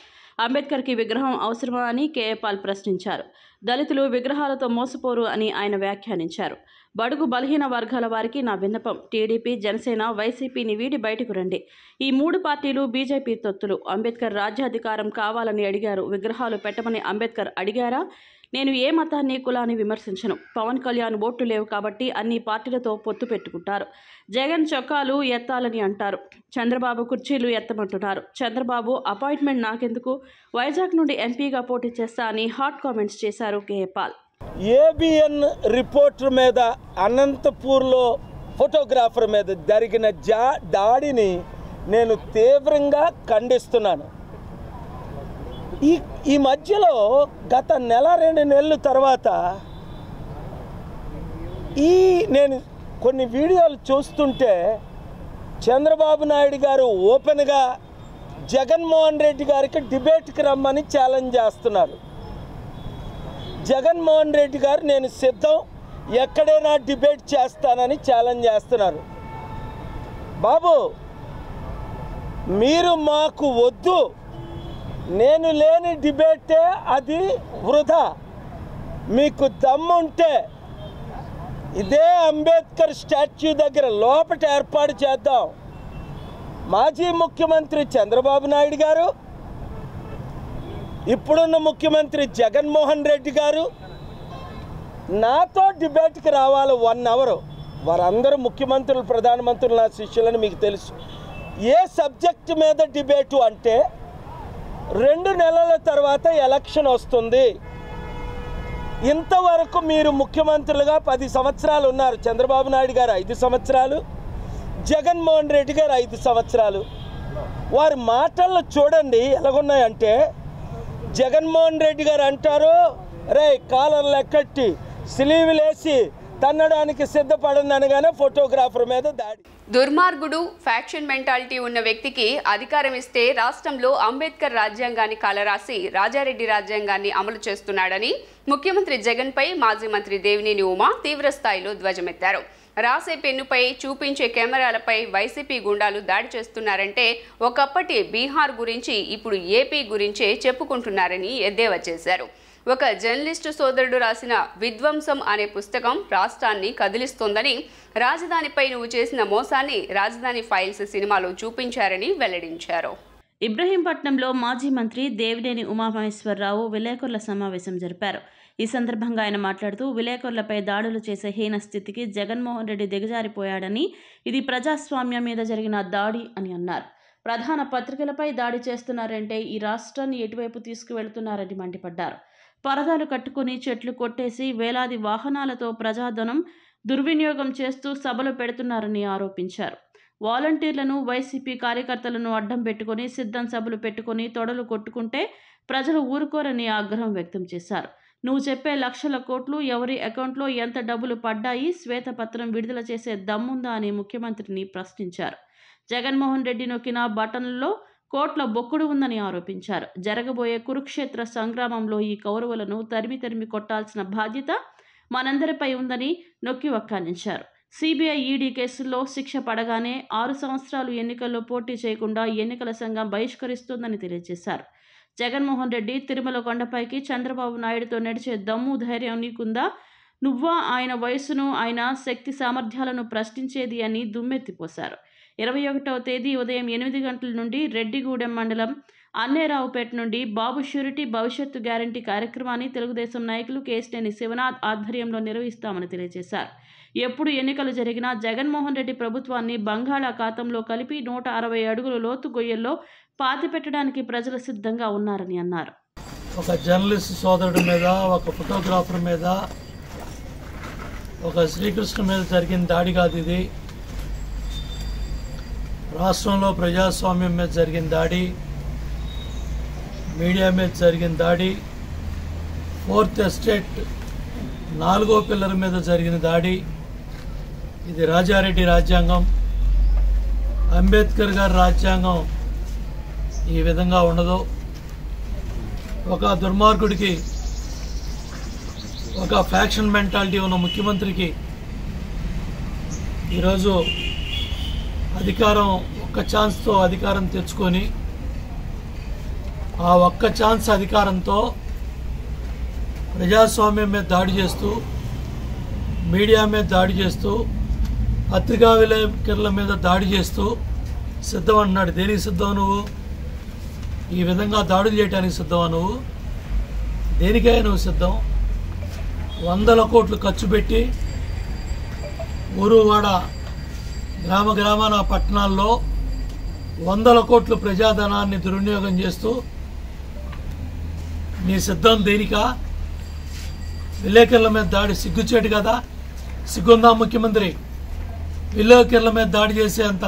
అంబేద్కర్కి విగ్రహం అవసరమా అని కేఏ పాల్ ప్రశ్నించారు. దళితులు విగ్రహాలతో మోసపోరు అని ఆయన వ్యాఖ్యానించారు. బడుగు బలహీన వర్గాల వారికి నా విన్నపం, టీడీపీ, జనసేన, వైసీపీని వీడి బయటకు రండి. ఈ 3 పార్టీలు బీజేపీ తొత్తులు. అంబేద్కర్ రాజ్యాధికారం కావాలని అడిగారు. విగ్రహాలు పెట్టమని అంబేద్కర్ అడిగారా? నేను ఏ మతాన్ని, కులాన్ని విమర్శించను. పవన్ కళ్యాణ్ ఓట్లు లేవు కాబట్టి అన్ని పార్టీలతో పొత్తు పెట్టుకుంటారు. జగన్ చొక్కాలు ఎత్తాలని అంటారు. చంద్రబాబు కుర్చీలు ఎత్తమంటున్నారు. చంద్రబాబు అపాయింట్మెంట్ నాకెందుకు, వైజాగ్ నుండి ఎంపీగా పోటీ చేస్తా అని హాట్ కామెంట్స్ చేశారు కేఏ పాల్. ఏబిఎన్ రిపోర్టర్ మీద, అనంతపూర్లో ఫోటోగ్రాఫర్ మీద జరిగిన దాడిని నేను తీవ్రంగా ఖండిస్తున్నాను. ఈ మధ్యలో గత 1-2 నెలల తర్వాత నేను కొన్ని వీడియోలు చూస్తుంటే చంద్రబాబు నాయుడు గారు ఓపెన్గా జగన్మోహన్ రెడ్డి గారికి డిబేట్కి రమ్మని ఛాలెంజ్ చేస్తున్నారు. జగన్మోహన్ రెడ్డి గారు నేను సిద్ధం, ఎక్కడైనా డిబేట్ చేస్తానని ఛాలెంజ్ చేస్తున్నారు. బాబు, మీరు మాకు వద్దు, నేను లేని డిబేటే అది వృధా. మీకు దమ్ముంటే ఇదే అంబేద్కర్ స్టాచ్యూ దగ్గర లోపట ఏర్పాటు చేద్దాం. మాజీ ముఖ్యమంత్రి చంద్రబాబు నాయుడు గారు, ఇప్పుడున్న ముఖ్యమంత్రి జగన్మోహన్ రెడ్డి గారు నాతో డిబేట్కి రావాలి 1 అవర్. వారందరూ ముఖ్యమంత్రులు, ప్రధానమంత్రులు నా శిష్యులని మీకు తెలుసు. ఏ సబ్జెక్టు మీద డిబేటు అంటే 2 నెలల తర్వాత ఎలక్షన్ వస్తుంది. ఇంతవరకు మీరు ముఖ్యమంత్రులుగా 10 సంవత్సరాలు ఉన్నారు. చంద్రబాబు నాయుడు గారు 5 సంవత్సరాలు, జగన్మోహన్ రెడ్డి గారు 5 సంవత్సరాలు. వారి మాటల్లో చూడండి ఎలాగున్నాయంటే, జగన్మోహన్ రెడ్డి గారు అంటారు, రే కాలర్లు ఎక్కట్టి స్లీవ్లేసి తన్నడానికి సిద్ధపడింది అనగానే ఫోటోగ్రాఫర్ మీద దాడి. దుర్మార్గుడు, ఫ్యాక్షన్ మెంటాలిటీ ఉన్న వ్యక్తికి అధికారం ఇస్తే రాష్ట్రంలో అంబేద్కర్ రాజ్యాంగాన్ని కాలరాసి రాజారెడ్డి రాజ్యాంగాన్ని అమలు చేస్తున్నాడని ముఖ్యమంత్రి జగన్పై మాజీ మంత్రి దేవినేని ఉమా తీవ్రస్థాయిలో ధ్వజమెత్తారు. రాసే పెన్నుపై, చూపించే కెమెరాలపై వైసీపీ గుండాలు దాడి చేస్తున్నారంటే ఒకప్పటి బీహార్ గురించి ఇప్పుడు ఏపీ గురించే చెప్పుకుంటున్నారని ఎద్దేవా చేశారు. ఒక జర్నలిస్టు సోదరుడు రాసిన విధ్వంసం అనే పుస్తకం రాష్ట్రాన్ని కదిలిస్తోందని, రాజధానిపై నువ్వు చేసిన మోసాన్ని రాజధాని ఫైల్స్ సినిమాలో చూపించారని వెల్లడించారు. ఇబ్రహీంపట్నంలో మాజీ మంత్రి దేవినేని ఉమామహేశ్వరరావు విలేకరుల సమావేశం జరిపారు. ఈ సందర్భంగా ఆయన మాట్లాడుతూ, విలేకరులపై దాడులు చేసే హీన స్థితికి జగన్మోహన్ రెడ్డి దిగజారిపోయాడని, ఇది ప్రజాస్వామ్యం మీద జరిగిన దాడి అని అన్నారు. ప్రధాన పత్రికలపై దాడి చేస్తున్నారంటే ఈ రాష్ట్రాన్ని ఎటువైపు తీసుకువెళ్తున్నారని మండిపడ్డారు. పరదాలు కట్టుకుని చెట్లు కొట్టేసి వేలాది వాహనాలతో ప్రజాధనం దుర్వినియోగం చేస్తూ సభలు పెడుతున్నారని ఆరోపించారు. వాలంటీర్లను వైసీపీ కార్యకర్తలను అడ్డం పెట్టుకుని సిద్ధం సభలు పెట్టుకుని తొడలు కొట్టుకుంటే ప్రజలు ఊరుకోరని ఆగ్రహం వ్యక్తం చేశారు. నువ్వు చెప్పే లక్షల కోట్లు ఎవరి అకౌంట్లో ఎంత డబ్బులు పడ్డాయి, శ్వేతపత్రం విడుదల చేసే దమ్ముందా అని ముఖ్యమంత్రిని ప్రశ్నించారు. జగన్మోహన్ రెడ్డి నొక్కిన బటన్లలో కోట్ల బొక్కుడు ఉందని ఆరోపించారు. జరగబోయే కురుక్షేత్ర సంగ్రామంలో ఈ కౌరవులను తరిమి కొట్టాల్సిన బాధ్యత మనందరిపై ఉందని నొక్కి వక్కానించారు. సిబిఐ ఈడీ కేసుల్లో శిక్ష పడగానే 6 సంవత్సరాలు ఎన్నికల్లో పోటీ చేయకుండా ఎన్నికల సంఘం బహిష్కరిస్తోందని తెలియజేశారు. జగన్మోహన్ రెడ్డి తిరుమల కొండపైకి చంద్రబాబు నాయుడుతో నడిచే దమ్ము ధైర్యం నీకుందా? నువ్వా ఆయన వయసును, ఆయన శక్తి సామర్థ్యాలను ప్రశ్నించేది అని దుమ్మెత్తిపోశారు. 21వ తేదీ ఉదయం 8 గంటల నుండి రెడ్డిగూడెం మండలం అన్నేరావుపేట నుండి బాబు షూరిటీ భవిష్యత్తు గ్యారంటీ కార్యక్రమాన్ని తెలుగుదేశం నాయకులు కేశినేని శివనాథ్ ఆధ్వర్యంలో నిర్వహిస్తామని తెలియజేశారు. ఎప్పుడు ఎన్నికలు జరిగినా జగన్మోహన్ రెడ్డి ప్రభుత్వాన్ని బంగాళాఖాతంలో కలిపి 160 అడుగుల లోతు గొయ్యల్లో పాతిపెట్టడానికి ప్రజలు సిద్ధంగా ఉన్నారని అన్నారు. ఒక జర్నలిస్ట్ సోదరుడి మీద, ఒక ఫోటోగ్రాఫర్ మీద, ఒక శ్రీకృష్ణ మీద జరిగిన దాడి కాదు ఇది. రాష్ట్రంలో ప్రజాస్వామ్యం మీద జరిగిన దాడి, మీడియా మీద జరిగిన దాడి, 4th ఎస్టేట్ 4వ పిల్లర్ మీద జరిగిన దాడి. ఇది రాజారెడ్డి రాజ్యాంగం, అంబేద్కర్ గారి రాజ్యాంగం ఈ విధంగా ఉండదు. ఒక దుర్మార్గుడికి, ఒక ఫ్యాక్షన్ మెంటాలిటీ ఉన్న ముఖ్యమంత్రికి ఈరోజు అధికారం ఒక్క ఛాన్స్తో అధికారం తెచ్చుకొని ఆ ఒక్క ఛాన్స్ అధికారంతో ప్రజాస్వామ్యం మీద దాడి చేస్తూ, మీడియా మీద దాడి చేస్తూ, పత్రికా విలేకరుల మీద దాడి చేస్తూ సిద్ధం అంటున్నాడు. దేనికి సిద్ధం నువ్వు? ఈ విధంగా దాడులు చేయడానికి సిద్ధమా నువ్వు? దేనికై నువ్వు సిద్ధం? 100 కోట్లు ఖర్చు పెట్టి ఊరు వాడ గ్రామాన పట్టణాల్లో 100 కోట్లు ప్రజాధనాన్ని దుర్వినియోగం చేస్తూ నీ సిద్ధం దేనికా? విలేకరుల మీద దాడి సిగ్గుచేటు కదా? సిగ్గుందా ముఖ్యమంత్రి? విలేకరుల మీద దాడి చేసే అంత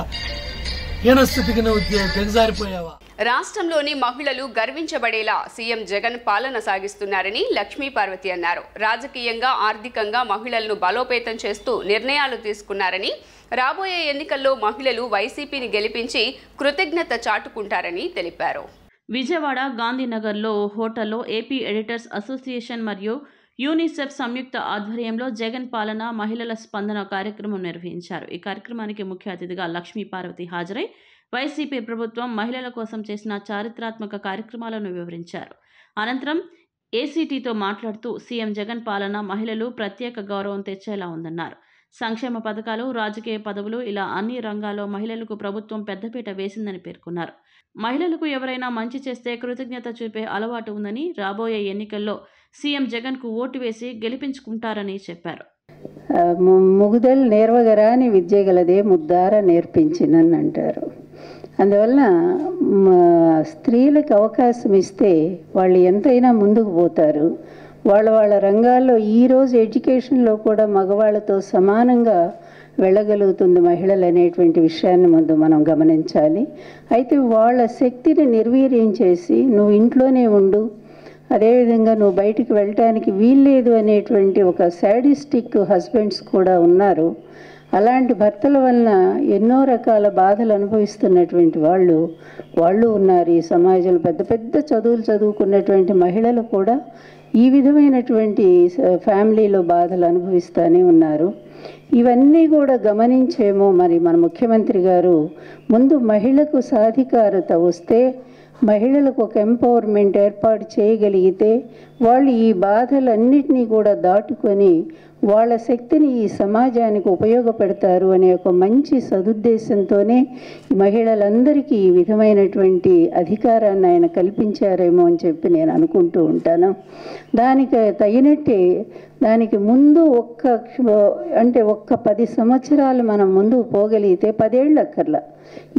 హీనస్థితికి నువ్వు దిగజారిపోయావా? రాష్ట్రంలోని మహిళలు గర్వించబడేలా సీఎం జగన్ పాలన సాగిస్తున్నారని లక్ష్మీ పార్వతి అన్నారు. రాజకీయంగా, ఆర్థికంగా మహిళలను బలోపేతం చేస్తూ నిర్ణయాలు తీసుకున్నారని, రాబోయే ఎన్నికల్లో మహిళలు వైసీపీని గెలిపించి కృతజ్ఞత చాటుకుంటారని తెలిపారు. విజయవాడ గాంధీనగర్లో హోటల్లో ఏపీ ఎడిటర్స్ అసోసియేషన్ మరియు యూనిసెఫ్ సంయుక్త ఆధ్వర్యంలో జగన్ పాలన మహిళల స్పందన కార్యక్రమం నిర్వహించారు. ఈ కార్యక్రమానికి ముఖ్య అతిథిగా లక్ష్మీ పార్వతి హాజరై వైసీపీ ప్రభుత్వం మహిళల కోసం చేసిన చారిత్రాత్మక కార్యక్రమాలను వివరించారు. అనంతరం ఏసీటీతో మాట్లాడుతూ సీఎం జగన్ పాలన మహిళలు ప్రత్యేక గౌరవం తెచ్చేలా ఉందన్నారు. సంక్షేమ పథకాలు, రాజకీయ పదవులు ఇలా అన్ని రంగాల్లో మహిళలకు ప్రభుత్వం పెద్దపీట వేసిందని పేర్కొన్నారు. మహిళలకు ఎవరైనా మంచి చేస్తే కృతజ్ఞత చూపే అలవాటు ఉందని, రాబోయే ఎన్నికల్లో సీఎం జగన్కు ఓటు వేసి గెలిపించుకుంటారని చెప్పారు. ముగుదలు నేర్వగరాని విద్య గలదే ముద్దార నేర్పించినని అంటారు. అందువల్ల స్త్రీలకు అవకాశం ఇస్తే వాళ్ళు ఎంతైనా ముందుకు పోతారు. వాళ్ళ రంగాల్లో ఈరోజు ఎడ్యుకేషన్లో కూడా మగవాళ్ళతో సమానంగా వెళ్ళగలుగుతుంది మహిళలు అనేటువంటి విషయాన్ని ముందు మనం గమనించాలి. అయితే వాళ్ళ శక్తిని నిర్వీర్యం చేసి నువ్వు ఇంట్లోనే ఉండు, అదేవిధంగా నువ్వు బయటికి వెళ్ళటానికి వీల్లేదు అనేటువంటి ఒక సాడిస్టిక్ హస్బెండ్స్ కూడా ఉన్నారు. అలాంటి భర్తల వలన ఎన్నో రకాల బాధలు అనుభవిస్తున్నటువంటి వాళ్ళు ఉన్నారు ఈ సమాజంలో. పెద్ద చదువులు చదువుకున్నటువంటి మహిళలు కూడా ఈ విధమైనటువంటి ఫ్యామిలీలో బాధలు అనుభవిస్తూనే ఉన్నారు. ఇవన్నీ కూడా గమనించేమో మరి మన ముఖ్యమంత్రి గారు ముందు మహిళకు సాధికారత వస్తే, మహిళలకు ఒక ఎంపవర్మెంట్ ఏర్పాటు చేయగలిగితే వాళ్ళు ఈ బాధలన్నిటినీ కూడా దాటుకొని వాళ్ళ శక్తిని ఈ సమాజానికి ఉపయోగపెడతారు అనే ఒక మంచి సదుద్దేశంతోనే ఈ మహిళలందరికీ ఈ విధమైనటువంటి అధికారాన్ని ఆయన కల్పించారేమో అని చెప్పి నేను అనుకుంటూ ఉంటాను. దానికి తగినట్టే దానికి ముందు ఒక్క 10 సంవత్సరాలు మనం ముందుకు పోగలిగితే, 10 ఏళ్ళు అక్కర్లా,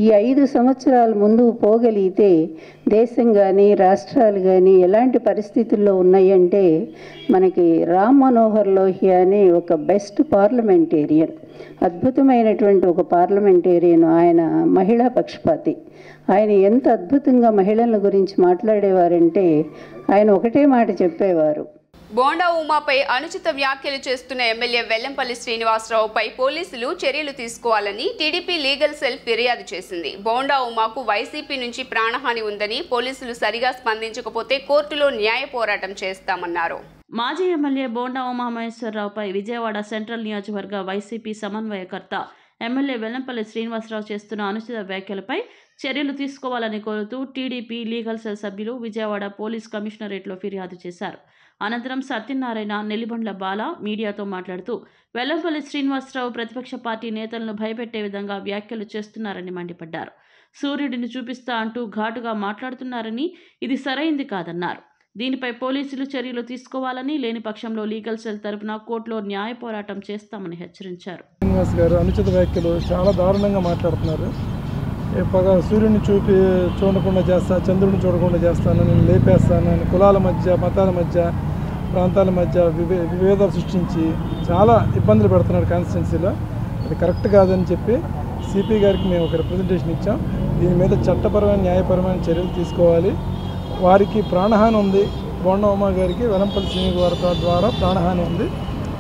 ఈ 5 సంవత్సరాలు ముందుకు పోగలిగితే దేశం కానీ రాష్ట్రాలు కానీ ఎలాంటి పరిస్థితుల్లో ఉన్నాయంటే, మనకి రామ్ మనోహర్ లోహియా అని ఒక బెస్ట్ పార్లమెంటేరియన్, అద్భుతమైనటువంటి ఒక పార్లమెంటేరియన్, ఆయన మహిళా పక్షపాతి. ఆయన ఎంత అద్భుతంగా మహిళల గురించి మాట్లాడేవారంటే, ఆయన ఒకటే మాట చెప్పేవారు. బోండా ఉమాపై అనుచిత వ్యాఖ్యలు చేస్తున్న ఎమ్మెల్యే వెల్లంపల్లి శ్రీనివాసరావుపై పోలీసులు చర్యలు తీసుకోవాలని టీడీపీ లీగల్ సెల్ ఫిర్యాదు చేసింది. బోండా ఉమాకు వైసీపీ నుంచి ప్రాణహాని ఉందని, పోలీసులు సరిగా స్పందించకపోతే కోర్టులో న్యాయ పోరాటం చేస్తామన్నారు. మాజీ ఎమ్మెల్యే బోండా ఉమామహేశ్వరరావుపై విజయవాడ సెంట్రల్ నియోజకవర్గ వైసీపీ సమన్వయకర్త ఎమ్మెల్యే వెల్లంపల్లి శ్రీనివాసరావు చేస్తున్న అనుచిత వ్యాఖ్యలపై చర్యలు తీసుకోవాలని కోరుతూ టీడీపీ లీగల్ సెల్ సభ్యులు విజయవాడ పోలీస్ కమిషనరేట్లో ఫిర్యాదు చేశారు. అనంతరం సత్యనారాయణ, నెల్లిబండ్ల బాల మీడియాతో మాట్లాడుతూ, వెల్లంపల్లి శ్రీనివాసరావు ప్రతిపక్ష పార్టీ నేతలను భయపెట్టే విధంగా వ్యాఖ్యలు చేస్తున్నారని మండిపడ్డారు. సూర్యుడిని చూపిస్తా అంటూ ఘాటుగా మాట్లాడుతున్నారని, ఇది సరైంది కాదన్నారు. దీనిపై పోలీసులు చర్యలు తీసుకోవాలని, లేని పక్షంలో లీగల్ సెల్ తరపున కోర్టులో న్యాయ పోరాటం చేస్తామని హెచ్చరించారు. శ్రీనివాస్ గారు అనుచిత వ్యాఖ్యలు చాలా దారుణంగా మాట్లాడుతున్నారు. సూర్యుడిని చూడకుండా చేస్తా, చంద్రుడిని చూడకుండా చేస్తాను, నేను లేపేస్తాను, కులాల మధ్య, మతాల మధ్య, ప్రాంతాల మధ్య విభేదాలు సృష్టించి చాలా ఇబ్బందులు పెడుతున్నారు కాన్స్టిట్యున్సీలో. అది కరెక్ట్ కాదని చెప్పి సిపి గారికి మేము ఒక రిప్రజెంటేషన్ ఇచ్చాం. దీని మీద చట్టపరమైన న్యాయపరమైన చర్యలు తీసుకోవాలి. వారికి ప్రాణహాని ఉంది, బోండా ఉమా గారికి వెల్లంపల్లి శ్రీనివాసరావు ద్వారా ప్రాణహాని ఉంది,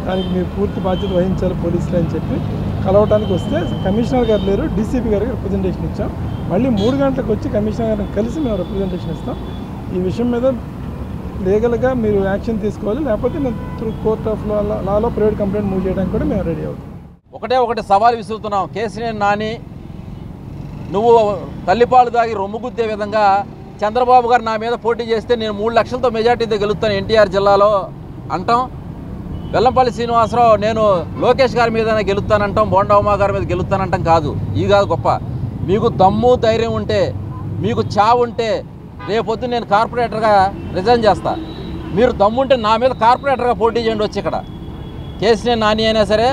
దానికి మీరు పూర్తి బాధ్యత వహించాలి పోలీసులు అని చెప్పి కలవటానికి వస్తే కమిషనర్ గారు లేరు, డీసీపీ గారికి రిప్రజెంటేషన్ ఇచ్చాం. మళ్ళీ 3 గంటలకు వచ్చి కమిషనర్ గారిని కలిసి మేము రిప్రజెంటేషన్ ఇస్తాం. ఈ విషయం మీద లీగల్గా మీరు యాక్షన్ తీసుకోవాలి, లేకపోతే మేము through court of Lalo private complaint move చేయడానికి కూడా మేము రెడీ అవుతాం. ఒకటి సవాల్ విసురుతున్నాం. కేసీఆర్ నాని, నువ్వు తల్లిపాలు దాగి రొమ్ముగుద్దే విధంగా చంద్రబాబు గారు నా మీద పోటీ చేస్తే నేను 3 లక్షలతో మెజార్టీతో గెలుస్తాను ఎన్టీఆర్ జిల్లాలో అంటాం. వెల్లంపల్లి శ్రీనివాసరావు నేను లోకేష్ గారి మీదనే గెలుస్తానంటాం, బోండా ఉమా గారి మీద గెలుస్తానంటాం కాదు. ఇది కాదు గొప్ప. మీకు దమ్ము ధైర్యం ఉంటే, మీకు చావు ఉంటే రేపొద్దు నేను కార్పొరేటర్గా రిజైన్ చేస్తా. మీరు దమ్ముంటే నా మీద కార్పొరేటర్గా పోటీ చేయండి వచ్చి ఇక్కడ. కేసీఆర్ నాని అయినా సరే,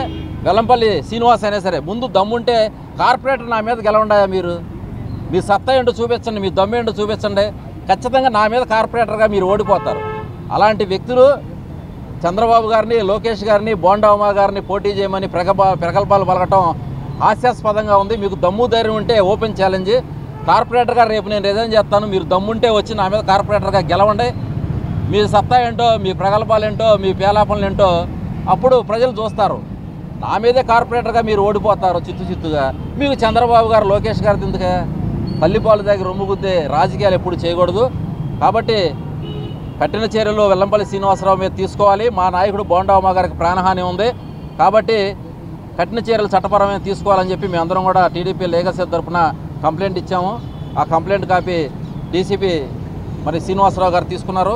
వెల్లంపల్లి శ్రీనివాస్ అయినా సరే, ముందు దమ్ముంటే కార్పొరేటర్ నా మీద గెలవండాయా మీరు? మీ సత్తా ఏంటో చూపించండి, మీ దమ్ము ఏంటో చూపించండి. ఖచ్చితంగా నా మీద కార్పొరేటర్గా మీరు ఓడిపోతారు. అలాంటి వ్యక్తులు చంద్రబాబు గారిని, లోకేష్ గారిని, బోండా ఉమా గారిని పోటీ చేయమని ప్రగల్భాలు పలకటం హాస్యాస్పదంగా ఉంది. మీకు దమ్ము ధైర్యం ఉంటే ఓపెన్ ఛాలెంజ్, కార్పొరేటర్గా రేపు నేను రిజైన్ చేస్తాను, మీరు దమ్ముంటే వచ్చి నా మీద కార్పొరేటర్గా గెలవండి. మీ సత్తా ఏంటో, మీ ప్రగల్భాలు ఏంటో, మీ పేలాపనలు ఏంటో అప్పుడు ప్రజలు చూస్తారు. నా మీదే కార్పొరేటర్గా మీరు ఓడిపోతారు చిత్తుగా. మీకు చంద్రబాబు గారు, లోకేష్ గారి ఎందుకే? పల్లిపాలు దగ్గర రొమ్ముగుద్దే రాజకీయాలు ఎప్పుడు చేయకూడదు. కాబట్టి కఠిన చర్యలు వెల్లంపల్లి శ్రీనివాసరావు మీద తీసుకోవాలి. మా నాయకుడు బోండా ఉమా గారికి ప్రాణహాని ఉంది కాబట్టి కఠిన చర్యలు చట్టపరమైన తీసుకోవాలని చెప్పి మేమందరం కూడా టీడీపీ లీగల్ సెల్ తరపున కంప్లైంట్ ఇచ్చాము. ఆ కంప్లైంట్ కాపీ డీసీపీ శ్రీనివాసరావు గారు తీసుకున్నారు,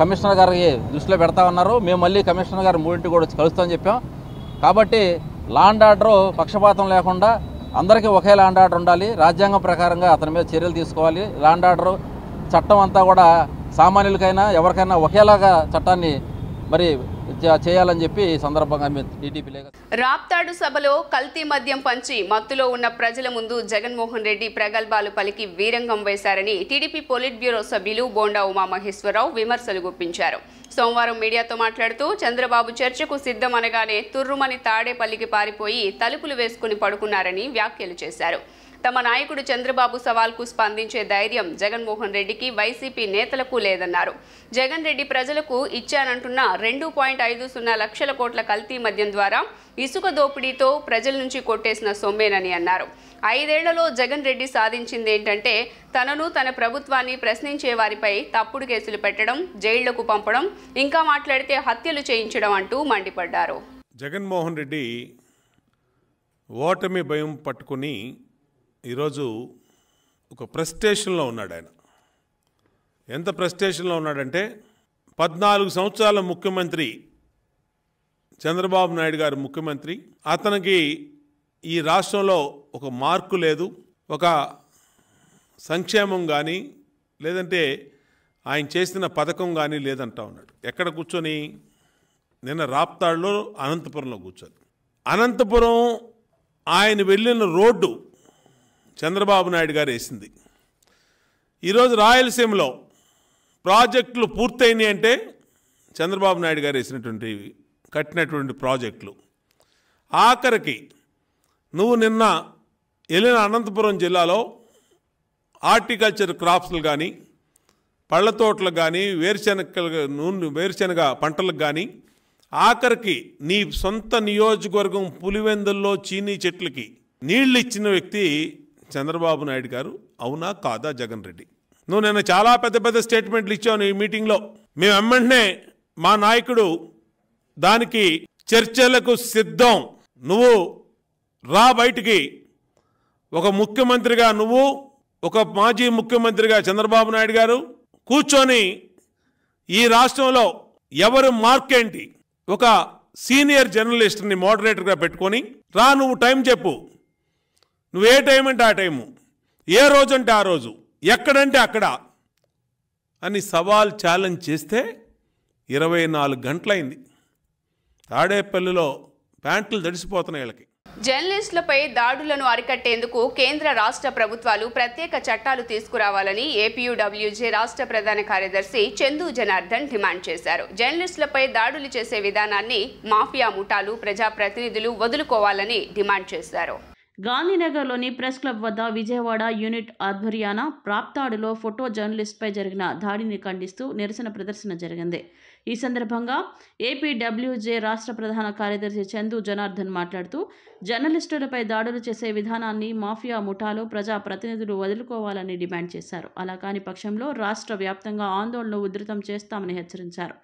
కమిషనర్ గారికి దృష్టిలో పెడతా ఉన్నారు. మేము మళ్ళీ కమిషనర్ గారు 3 కూడా వచ్చి కలుస్తామని చెప్పాం. కాబట్టి లా అండ్ ఆర్డర్ పక్షపాతం లేకుండా అందరికీ ఒకే లా అండ్ ఆర్డర్ ఉండాలి. రాజ్యాంగం ప్రకారంగా అతని మీద చర్యలు తీసుకోవాలి. లా అండ్ ఆర్డర్ చట్టం అంతా కూడా సామాన్యులకైనా ఎవరికైనా ఒకేలాగా చట్టాన్ని చేయాలని చెప్పి ఈ సందర్భంగా టీడీపీ రాప్తాడు సభలో కల్తీ మద్యం పంచి మత్తులో ఉన్న ప్రజల ముందు జగన్మోహన్ రెడ్డి ప్రగల్భాలు పలికి వీరంగం వేశారని టీడీపీ పొలిట్ బ్యూరో సభ్యులు బోండా ఉమామహేశ్వరరావు విమర్శలు గుప్పించారు. సోమవారం మీడియాతో మాట్లాడుతూ చంద్రబాబు చర్చకు సిద్ధం అనగానే తుర్రుమని తాడేపల్లికి పారిపోయి తలుపులు వేసుకుని పడుకున్నారని వ్యాఖ్యలు చేశారు. తమ నాయకుడు చంద్రబాబు సవాల్కు స్పందించే ధైర్యం జగన్మోహన్ రెడ్డికి, వైసీపీ నేతలకు లేదన్నారు. జగన్ రెడ్డి ప్రజలకు ఇచ్చానంటున్న 2.50 లక్షల కోట్ల కల్తీ మద్యం ద్వారా ఇసుక దోపిడీతో ప్రజల నుంచి కొట్టేసిన సొమ్మేనని అన్నారు. 5 ఏళ్లలో జగన్ రెడ్డి సాధించింది ఏంటంటే తనను, తన ప్రభుత్వాన్ని ప్రశ్నించే వారిపై తప్పుడు కేసులు పెట్టడం, జైళ్లకు పంపడం, ఇంకా మాట్లాడితే హత్యలు చేయించడం అంటూ మండిపడ్డారు. జగన్మోహన్ రెడ్డి ఓటమి భయం పట్టుకుని ఈరోజు ఒక ప్రెస్టేషన్లో ఉన్నాడు. ఆయన ఎంత ప్రెస్టేషన్లో ఉన్నాడంటే 14 సంవత్సరాల ముఖ్యమంత్రి చంద్రబాబు నాయుడు గారు ముఖ్యమంత్రి, అతనికి ఈ రాష్ట్రంలో ఒక మార్కు లేదు, ఒక సంక్షేమం కానీ లేదంటే ఆయన చేసిన పథకం కానీ లేదంటా ఉన్నాడు. ఎక్కడ కూర్చొని నిన్న రాప్తాడులో అనంతపురంలో కూర్చొని అనంతపురం ఆయన వెళ్ళిన రోడ్డు చంద్రబాబు నాయుడు గారు వేసింది. ఈరోజు రాయలసీమలో ప్రాజెక్టులు పూర్తయినాయి అంటే చంద్రబాబు నాయుడు గారు వేసినటువంటి కట్టినటువంటి ప్రాజెక్టులు. ఆఖరికి నువ్వు నిన్న వెళ్ళిన అనంతపురం జిల్లాలో హార్టికల్చర్ క్రాప్స్లు కానీ, పళ్ళ తోటలకు కానీ, వేరుశెనగ పంటలకు కానీ, ఆఖరికి నీ సొంత నియోజకవర్గం పులివెందుల్లో చీనీ చెట్లకి నీళ్లు ఇచ్చిన వ్యక్తి చంద్రబాబు నాయుడు గారు. అవునా కాదా జగన్ రెడ్డి? నువ్వు నిన్న చాలా పెద్ద పెద్ద స్టేట్మెంట్లు ఇచ్చావు ఈ మీటింగ్లో. మేము వెంటనే మా నాయకుడు దానికి చర్చలకు సిద్ధం, నువ్వు రా బయటికి. ఒక ముఖ్యమంత్రిగా నువ్వు, ఒక మాజీ ముఖ్యమంత్రిగా చంద్రబాబు నాయుడు గారు కూర్చొని ఈ రాష్ట్రంలో ఎవరు మార్కేంటి, ఒక సీనియర్ జర్నలిస్ట్ని మోడరేటర్గా పెట్టుకొని రా, నువ్వు టైం చెప్పు, నువ్వు ఏ టైం అంటే ఆ టైము, ఏ రోజు అంటే ఆ రోజు, ఎక్కడంటే అక్కడ అని సవాల్ ఛాలెంజ్ చేస్తే 24 గంటలైంది. తాడేపల్లిలో ప్యాంట్లు తడిసిపోతున్నాయి వీళ్ళకి. జర్నలిస్టులపై దాడులను అరికట్టేందుకు కేంద్ర రాష్ట్ర ప్రభుత్వాలు ప్రత్యేక చట్టాలు తీసుకురావాలని ఏపీయూడబ్ల్యూజే రాష్ట్ర ప్రధాన కార్యదర్శి చందు జనార్దన్ డిమాండ్ చేశారు. జర్నలిస్టులపై దాడులు చేసే విధానాన్ని మాఫియా ముఠాలు, ప్రజాప్రతినిధులు వదులుకోవాలని డిమాండ్ చేశారు. గాంధీనగర్లోని ప్రెస్ క్లబ్ వద్ద విజయవాడ యూనిట్ ఆధ్వర్యాన రాప్తాడులో ఫోటో జర్నలిస్ట్పై జరిగిన దాడిని ఖండిస్తూ నిరసన ప్రదర్శన జరిగింది. ఈ సందర్భంగా ఏపీడబ్ల్యూజే రాష్ట్ర ప్రధాన కార్యదర్శి చందు జనార్దన్ మాట్లాడుతూ జర్నలిస్టులపై దాడులు చేసే విధానాన్ని మాఫియా ముఠాలు, ప్రజా ప్రతినిధులు వదులుకోవాలని డిమాండ్ చేశారు. అలా కాని పక్షంలో రాష్ట్ర వ్యాప్తంగా ఆందోళనలు ఉధృతం చేస్తామని హెచ్చరించారు.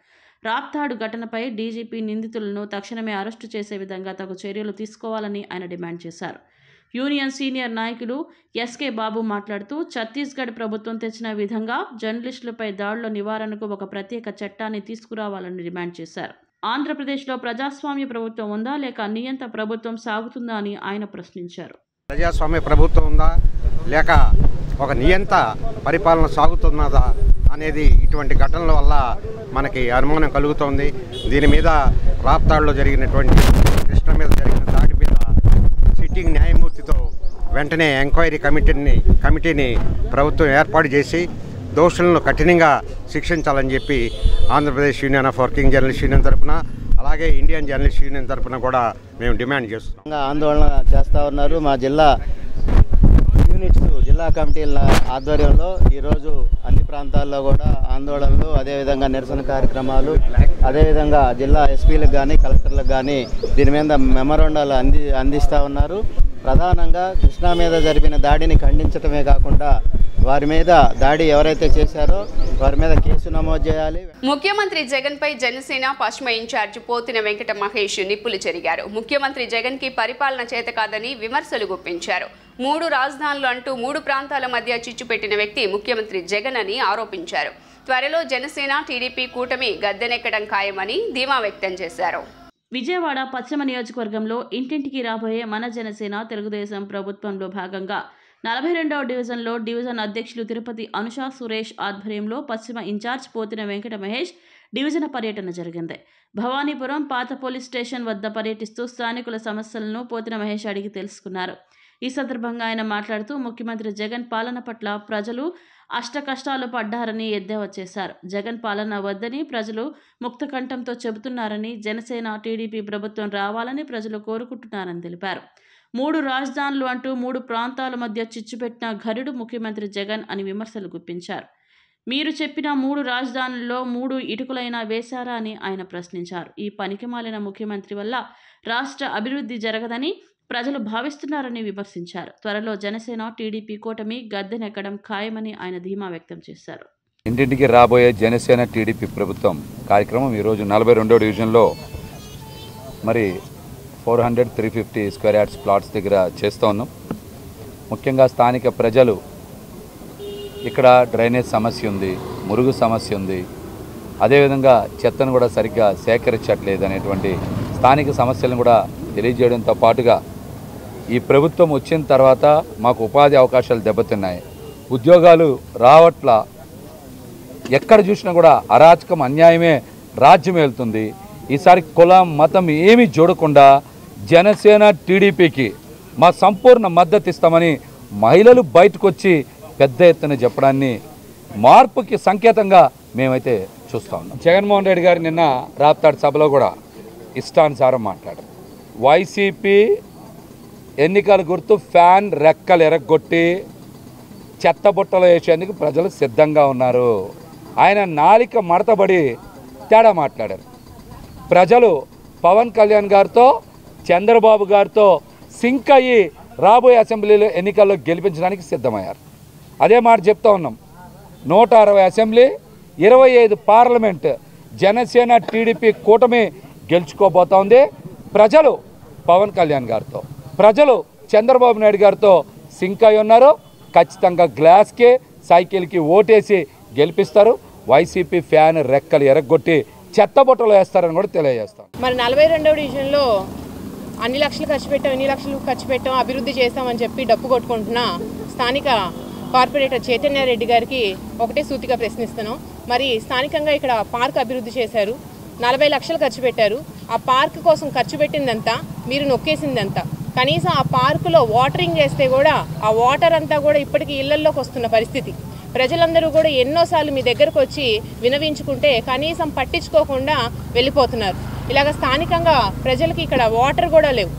రాప్తాడు ఘటనపై డీజీపీ నిందితులను తక్షణమే అరెస్టు చేసే విధంగా తగు చర్యలు తీసుకోవాలని ఆయన డిమాండ్ చేశారు. యూనియన్ సీనియర్ నాయకులు ఎస్కే బాబు మాట్లాడుతూ ఛత్తీస్గఢ్ ప్రభుత్వం తెచ్చిన విధంగా జర్నలిస్టులపై దాడుల నివారణకు ఒక ప్రత్యేక చట్టాన్ని తీసుకురావాలని డిమాండ్ చేశారు. ఆంధ్రప్రదేశ్లో ప్రజాస్వామ్య ప్రభుత్వం ఉందా లేక నియంత ప్రభుత్వం సాగుతుందా అని ఆయన ప్రశ్నించారు. ప్రజాస్వామ్య ప్రభుత్వం ఉందా లేక ఒక నియంత పరిపాలన సాగుతున్నదా అనేది ఇటువంటి ఘటనల వల్ల మనకి అనుమానం కలుగుతోంది. దీని మీద రాప్తాడులో జరిగినటువంటి కృష్ణ మీద జరిగిన దాడి మీద సిట్టింగ్ న్యాయమూర్తితో వెంటనే ఎంక్వైరీ కమిటీని ప్రభుత్వం ఏర్పాటు చేసి దోషులను కఠినంగా శిక్షించాలని చెప్పి Andhra Pradesh union of working journalist union తరఫున, అలాగే ఇండియన్ జర్నలిస్ట్ యూనియన్ తరఫున కూడా మేము డిమాండ్ చేస్తున్నాం. ఆందోళన చేస్తూ ఉన్నారు. మా జిల్లా యూనిట్స్, జిల్లా కమిటీల ఆధ్వర్యంలో ఈరోజు అన్ని ప్రాంతాల్లో కూడా ఆందోళనలు, అదేవిధంగా నిరసన కార్యక్రమాలు, అదేవిధంగా జిల్లా ఎస్పీలకు కానీ కలెక్టర్లకు కానీ దీని మీద మెమరాండాలు అందిస్తూ ఉన్నారు. ప్రధానంగా కృష్ణా మీద జరిపిన దాడిని ఖండించడమే కాకుండా వారి మీద దాడి ఎవరైతే చేశారో వారి మీద కేసు నమోదు చేయాలి. ముఖ్యమంత్రి జగన్ పై జనసేన పశ్చిమ ఇన్ఛార్జ్ పోతిన వెంకట మహేష్ నిప్పులు చెరిగారు. ముఖ్యమంత్రి జగన్ కి పరిపాలన చేత కాదని విమర్శలు గుప్పించారు. 3 రాజధానులు అంటూ 3 ప్రాంతాల మధ్య చిచ్చు పెట్టిన వ్యక్తి ముఖ్యమంత్రి జగన్ అని ఆరోపించారు. త్వరలో జనసేన టీడీపీ కూటమి గద్దెనెక్కడం ఖాయమని ధీమా వ్యక్తం చేశారు. విజయవాడ పశ్చిమ నియోజకవర్గంలో ఇంటింటికి రాబోయే మన జనసేన తెలుగుదేశం ప్రభుత్వంలో భాగంగా 42వ డివిజన్లో డివిజన్ అధ్యక్షులు తిరుపతి అనుషా సురేష్ ఆధ్వర్యంలో పశ్చిమ ఇన్ఛార్జ్ పోతిన వెంకట మహేష్ డివిజన్ పర్యటన జరిగింది. భవానీపురం పాత పోలీస్ స్టేషన్ వద్ద పర్యటిస్తూ స్థానికుల సమస్యలను పోతిన మహేష్ అడిగి తెలుసుకున్నారు. ఈ సందర్భంగా ఆయన మాట్లాడుతూ ముఖ్యమంత్రి జగన్ పాలన పట్ల ప్రజలు అష్టకష్టాలు పడ్డారని ఎద్దేవా చేశారు. జగన్ పాలన వద్దని ప్రజలు ముక్తకంఠంతో చెబుతున్నారని, జనసేన టీడీపీ ప్రభుత్వం రావాలని ప్రజలు కోరుకుంటున్నారని తెలిపారు. 3 రాజధానులు అంటూ 3 ప్రాంతాల మధ్య చిచ్చుపెట్టిన ఘరుడు ముఖ్యమంత్రి జగన్ అని విమర్శలు గుప్పించారు. మీరు చెప్పిన 3 రాజధానుల్లో 3 ఇటుకలైనా వేశారా అని ఆయన ప్రశ్నించారు. ఈ పనికిమాలిన ముఖ్యమంత్రి వల్ల రాష్ట్ర అభివృద్ధి జరగదని ప్రజలు భావిస్తున్నారని విమర్శించారు. త్వరలో జనసేన టీడీపీ కూటమి గద్దెనెక్కడం ఖాయమని ఆయన ధీమా వ్యక్తం చేశారు. ఇంటింటికి రాబోయే జనసేన టీడీపీ ప్రభుత్వం కార్యక్రమం ఈరోజు 42వ డివిజన్లో మరి 400-350 స్క్వేర్ యార్డ్స్ ప్లాట్స్ దగ్గర చేస్తూ ఉన్నాం. ముఖ్యంగా స్థానిక ప్రజలు ఇక్కడ డ్రైనేజ్ సమస్య ఉంది, మురుగు సమస్య ఉంది, అదేవిధంగా చెత్తను కూడా సరిగ్గా సేకరించట్లేదు అనేటువంటి స్థానిక సమస్యలను కూడా తెలియజేయడంతో పాటుగా ఈ ప్రభుత్వం వచ్చిన తర్వాత మాకు ఉపాధి అవకాశాలు దెబ్బతిన్నాయి, ఉద్యోగాలు రావట్ల, ఎక్కడ చూసినా కూడా అరాచకం, అన్యాయమే రాజ్యం వెళ్తుంది. ఈసారి కులం మతం ఏమీ చూడకుండా జనసేన టీడీపీకి మా సంపూర్ణ మద్దతు ఇస్తామని మహిళలు బయటకు వచ్చి పెద్ద ఎత్తున చెప్పడాన్ని మార్పుకి సంకేతంగా మేమైతే చూస్తూ ఉన్నాం. జగన్మోహన్ రెడ్డి గారు నిన్న రాప్తాడు సభలో కూడా ఇష్టానుసారం మాట్లాడారు. వైసీపీ ఎన్నికల గుర్తు ఫ్యాన్ రెక్కలు ఎరగొట్టి చెత్తబుట్టలో వేసేందుకు ప్రజలు సిద్ధంగా ఉన్నారు. ఆయన నాలిక మడతబడి తేడా మాట్లాడారు. ప్రజలు పవన్ కళ్యాణ్ గారితో చంద్రబాబు గారితో సింక్ అయ్యి రాబోయే అసెంబ్లీలో ఎన్నికల్లో గెలిపించడానికి సిద్ధమయ్యారు. అదే మాట చెప్తా ఉన్నాం. 160 అసెంబ్లీ 25 పార్లమెంట్ జనసేన టీడీపీ కూటమి గెలుచుకోబోతోంది. ప్రజలు పవన్ కళ్యాణ్ గారితో ప్రజలు చంద్రబాబు నాయుడు గారితో సింక్ అయి ఉన్నారు. ఖచ్చితంగా గ్లాస్కి సైకిల్కి ఓటేసి గెలిపిస్తారు. వైసీపీ ఫ్యాన్ రెక్కలు ఎరగొట్టి చెత్తబుట్టలు వేస్తారని కూడా తెలియజేస్తాం. మరి 42వ డివిజన్లో అన్ని లక్షలు ఖర్చు పెట్టాం, ఇన్ని లక్షలు ఖర్చు పెట్టాం, అభివృద్ధి చేస్తామని చెప్పి డప్పు కొట్టుకుంటున్న స్థానిక కార్పొరేటర్ చైతన్యారెడ్డి గారికి ఒకటే సూటిగా ప్రశ్నిస్తున్నాం. మరి స్థానికంగా ఇక్కడ పార్క్ అభివృద్ధి చేశారు, 40 లక్షలు ఖర్చు పెట్టారు. ఆ పార్క్ కోసం ఖర్చు పెట్టిందంతా, మీరు నొక్కేసిందంతా. కనీసం ఆ పార్కులో వాటరింగ్ చేస్తే కూడా ఆ వాటర్ అంతా కూడా ఇప్పటికీ ఇళ్లల్లోకి వస్తున్న పరిస్థితి. ప్రజలందరూ కూడా ఎన్నోసార్లు మీ దగ్గరకు వచ్చి వినవించుకుంటే కనీసం పట్టించుకోకుండా వెళ్ళిపోతున్నారు. ఇలాగ స్థానికంగా ప్రజలకి ఇక్కడ వాటర్ కూడా లేవు.